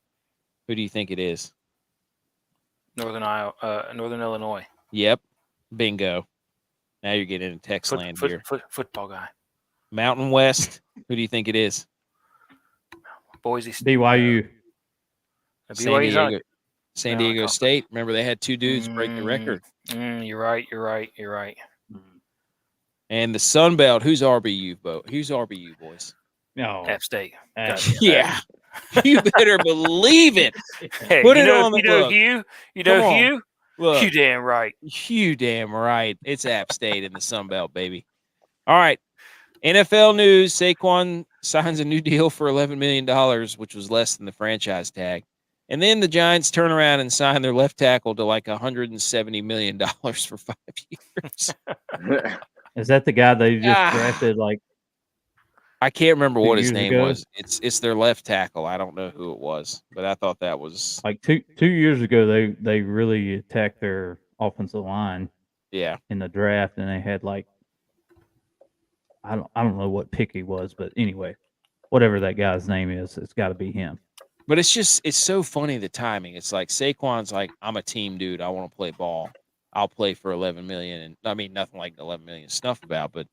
Who do you think it is? Northern Illinois. Yep. Bingo. Now you're getting into text land here. Football guy. Mountain West. Who do you think it is? Boise State. BYU. San Diego State. Remember, they had 2 dudes break the record. You're right. And the Sun Belt. Who's RBU, Who's RBU, boys? No. App State. Yeah. You better believe it. Hey, Put it on the book. You know Hugh? Look, you damn right. You damn right. It's App State in the Sun Belt, baby. All right. NFL news. Saquon signs a new deal for $11 million, which was less than the franchise tag. And then the Giants turn around and sign their left tackle to like $170 million for 5 years. Is that the guy they just drafted? Like, I can't remember what his name was. It's their left tackle. I don't know who it was, but I thought that was like 2 years ago. They really attacked their offensive line. Yeah. In the draft, and they had like I don't know what pick he was, but anyway, whatever that guy's name is, it's got to be him. But it's so funny, the timing. It's like Saquon's like, I'm a team dude. I want to play ball. I'll play for $11 million. And I mean, nothing like $11 million snuff about, but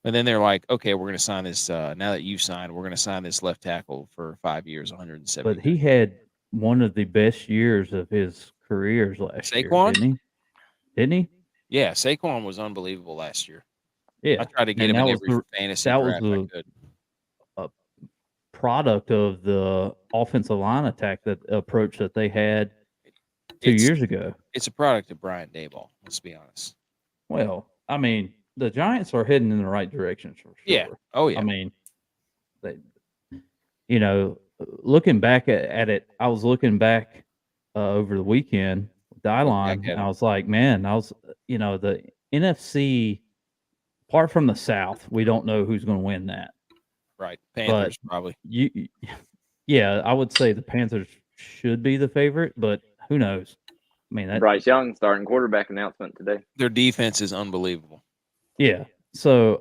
then they're like, okay, we're going to sign this. Now that you've signed, we're going to sign this left tackle for 5 years, 170. But he had one of the best years of his careers last year. Saquon? Didn't he? Yeah, Saquon was unbelievable last year. Yeah. I tried to get him in every fantasy draft I could. Product of the offensive line attack approach that they had 2 years ago. It's a product of Brian Daboll, let's be honest. Well, I mean, the Giants are heading in the right direction for sure. Yeah. Oh, yeah. I mean, looking back at it, I was looking back over the weekend with Dylon, and I was like, man, the NFC, apart from the South, we don't know who's going to win that. Right. Panthers, probably. Yeah, I would say the Panthers should be the favorite, but who knows? I mean, Bryce Young starting quarterback announcement today. Their defense is unbelievable. Yeah. So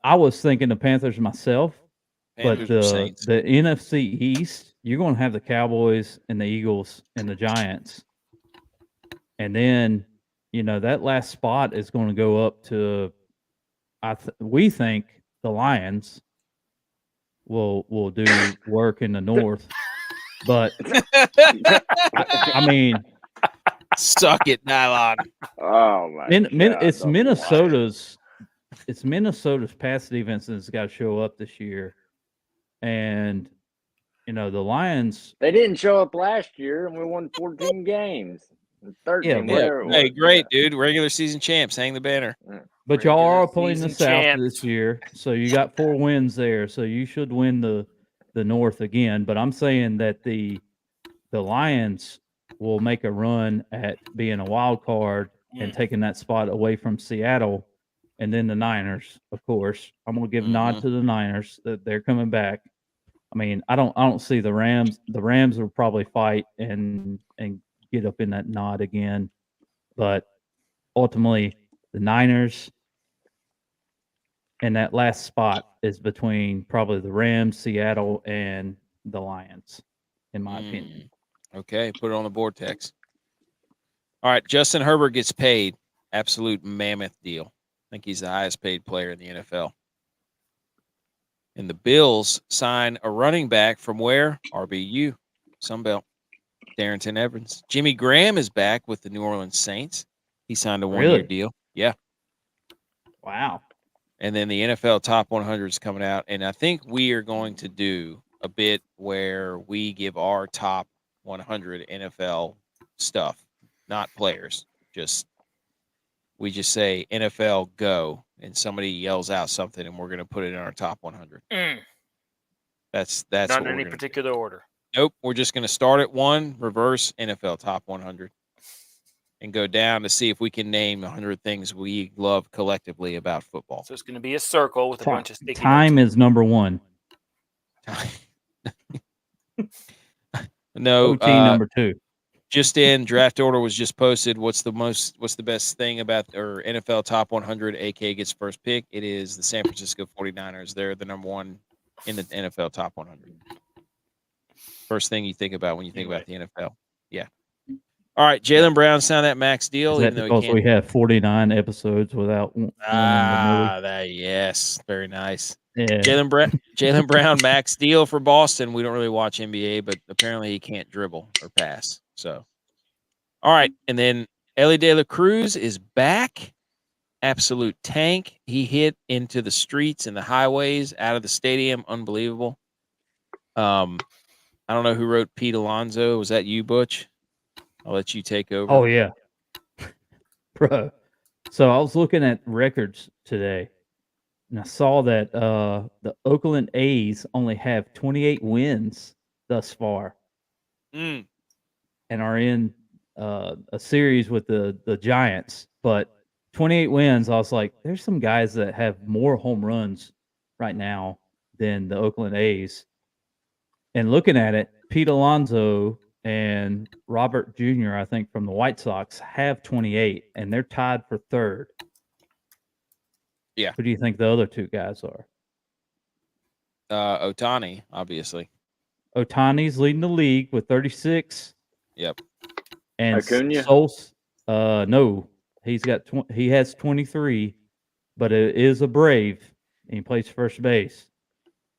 I was thinking the Panthers myself, but the NFC East, you're going to have the Cowboys and the Eagles and the Giants. And then, that last spot is going to go up to, we think the Lions will do work in the North. But, I mean. Suck it, Nylon. Oh, my God. It's Minnesota's pass defense that's got to show up this year. And the Lions. They didn't show up last year, and we won 14 games. 13. Hey, great, dude. Regular season champs. Hang the banner. But y'all are playing the South this year, so you got 4 wins there. So you should win the North again. But I'm saying that the Lions will make a run at being a wild card and taking that spot away from Seattle, and then the Niners, of course. I'm gonna give a nod to the Niners that they're coming back. I mean, I don't see the Rams. The Rams will probably fight and get up in that nod again, but ultimately the Niners and that last spot is between probably the Rams, Seattle, and the Lions, in my opinion. Okay, put it on the board, Tex. All right, Justin Herbert gets paid. Absolute mammoth deal. I think he's the highest paid player in the NFL. And the Bills sign a running back from where? RBU, Sunbelt. Darrington Evans. Jimmy Graham is back with the New Orleans Saints. He signed a one-year deal. Yeah. Wow. And then the NFL Top 100 is coming out. And I think we are going to do a bit where we give our top 100 NFL stuff, not players. We just say NFL go, and somebody yells out something, and we're going to put it in our top 100. That's not in any particular order. Nope. We're just going to start at 1, reverse NFL top 100, and go down to see if we can name 100 things we love collectively about football. So it's going to be a circle with a bunch of sticky time notes. is number 1. No. OT number 2. Just in, draft order was just posted. What's the best thing about or NFL top 100? AK gets first pick. It is the San Francisco 49ers. They're the number 1 in the NFL top 100. First thing you think about when you think about the NFL. Yeah. All right, Jaylen Brown signed that max deal. Is that because we have 49 episodes without yes, very nice. Yeah. Jaylen Brown max deal for Boston. We don't really watch NBA, but apparently he can't dribble or pass. So, all right, and then Ellie De La Cruz is back. Absolute tank. He hit into the streets and the highways out of the stadium. Unbelievable. I don't know who wrote Pete Alonso. Was that you, Butch? I'll let you take over. Oh, yeah. Bro. So I was looking at records today, and I saw that the Oakland A's only have 28 wins thus far and are in a series with the Giants. But 28 wins, I was like, there's some guys that have more home runs right now than the Oakland A's. And looking at it, Pete Alonso and Robert Jr., I think, from the White Sox have 28, and they're tied for 3rd. Yeah. Who do you think the other 2 guys are? Ohtani, obviously. Ohtani's leading the league with 36. Yep. And Acuna? no, he has 23, but it is a Brave, and he plays first base.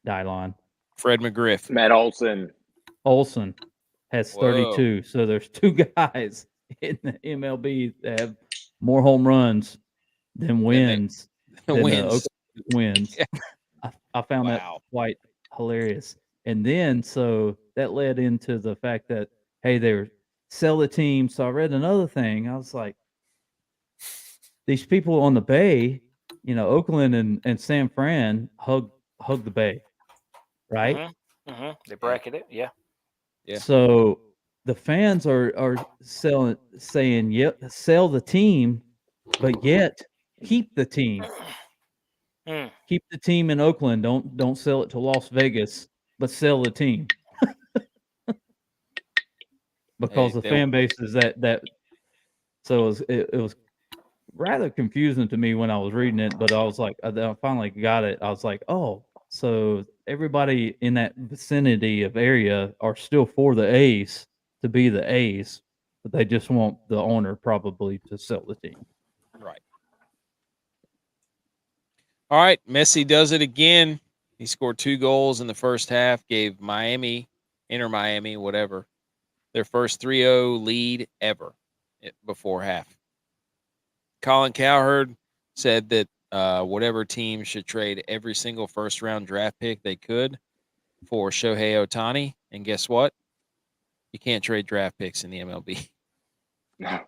Dylon. Fred McGriff. Matt Olson has 32. So there's 2 guys in the MLB that have more home runs than wins. Wins. Yeah. I found that quite hilarious. And then, so that led into the fact that, hey, they were sell the team. So I read another thing. I was like, these people on the Bay, Oakland and San Fran hug the Bay, right? They bracket it, yeah. So the fans are saying, yep, sell the team, but yet keep the team. Keep the team in Oakland. Don't sell it to Las Vegas, but sell the team. Because the fan base is that. So it was rather confusing to me when I was reading it, but I was like, I finally got it. I was like, oh, so everybody in that vicinity of area are still for the A's to be the A's, but they just want the owner probably to sell the team. Right. All right, Messi does it again. He scored 2 goals in the first half, gave Inter Miami, whatever, their first 3-0 lead ever before half. Colin Cowherd said that whatever team should trade every single first-round draft pick they could for Shohei Ohtani. And guess what? You can't trade draft picks in the MLB. No.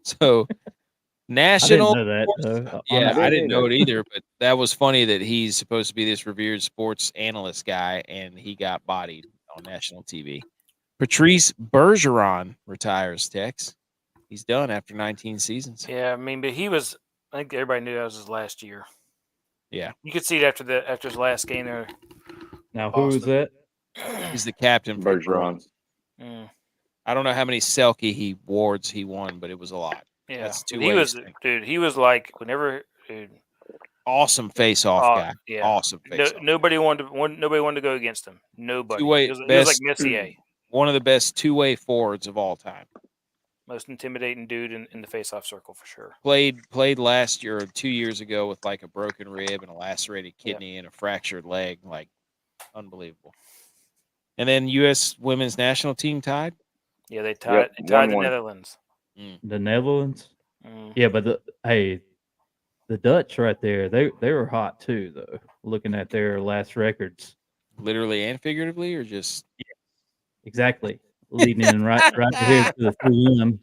So national. I didn't know that. Yeah, I didn't know it either. either, but that was funny that he's supposed to be this revered sports analyst guy, and he got bodied on national TV. Patrice Bergeron retires, Tex. He's done after 19 seasons. Yeah, I mean, but I think everybody knew that was his last year. Yeah. You could see it after his last game there. Now, who is that? He's the captain for Bergeron. I don't know how many Selke awards he won, but it was a lot. Yeah, That's two he ways. He was like awesome face-off guy. Yeah. Awesome face-off. Nobody wanted to go against him. Nobody. Two-way He was best, like Messier. One of the best two-way forwards of all time. Most intimidating dude in the face-off circle for sure. Played last year or 2 years ago with like a broken rib and a lacerated kidney and a fractured leg. Like, unbelievable. And then U.S. women's national team tied. Yeah, they tied the Netherlands. The Netherlands? Mm. Yeah, but the Dutch right there, they were hot too, though, looking at their last records. Literally and figuratively, or just exactly. Leading in right here to the 3M.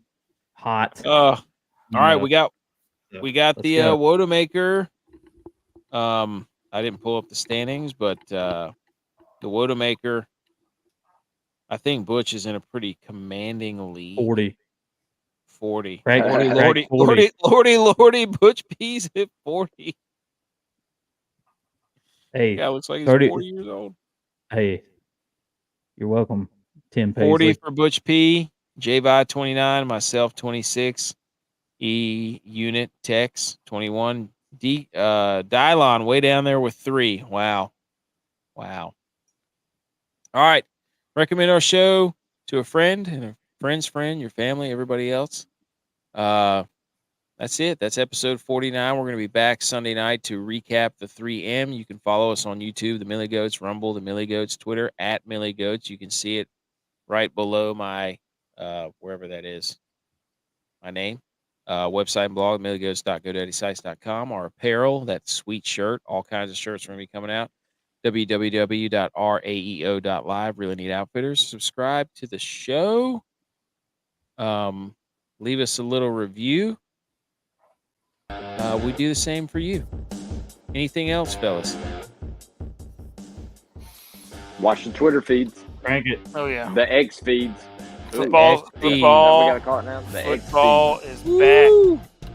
Hot. All right, we got the Wodamaker. I didn't pull up the standings, but the Wodamaker, I think Butch is in a pretty commanding lead. 40. Lordy, Butch P's at 40. Hey, yeah, looks like he's 40 years old. Hey, you're welcome, Tim Paisley. 40 for Butch P, J-Vi 29, myself 26, E Unit Tex 21, Dylon way down there with 3. Wow. All right. Recommend our show to a friend and a friend's friend, your family, everybody else. That's it. That's episode 49. We're going to be back Sunday night to recap the 3M. You can follow us on YouTube, the MillyGOATS, Rumble, the MillyGOATS, Twitter, at MillyGOATS. You can see it right below my, wherever that is, my name. Website and blog, millygoats.godaddysites.com. Our apparel, that sweet shirt, all kinds of shirts are going to be coming out. www.raeo.live. Really neat outfitters. Subscribe to the show. Leave us a little review. We do the same for you. Anything else, fellas? Watch the Twitter feeds. Crank it. Oh yeah. The X feeds. Football we gotta call it now. The football is back.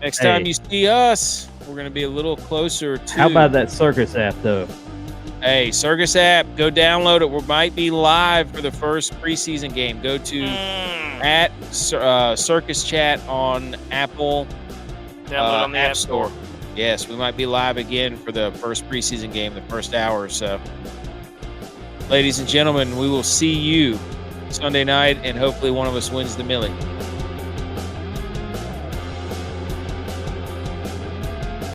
Next time you see us, we're going to be a little closer to. How about that Circus app, though? Hey, Circus app, go download it. We might be live for the first preseason game. Go to at Circus Chat on Apple. Download on the App Store. Yes, we might be live again for the first preseason game, the first hour or so. Ladies and gentlemen, we will see you Sunday night, and hopefully one of us wins the Millie.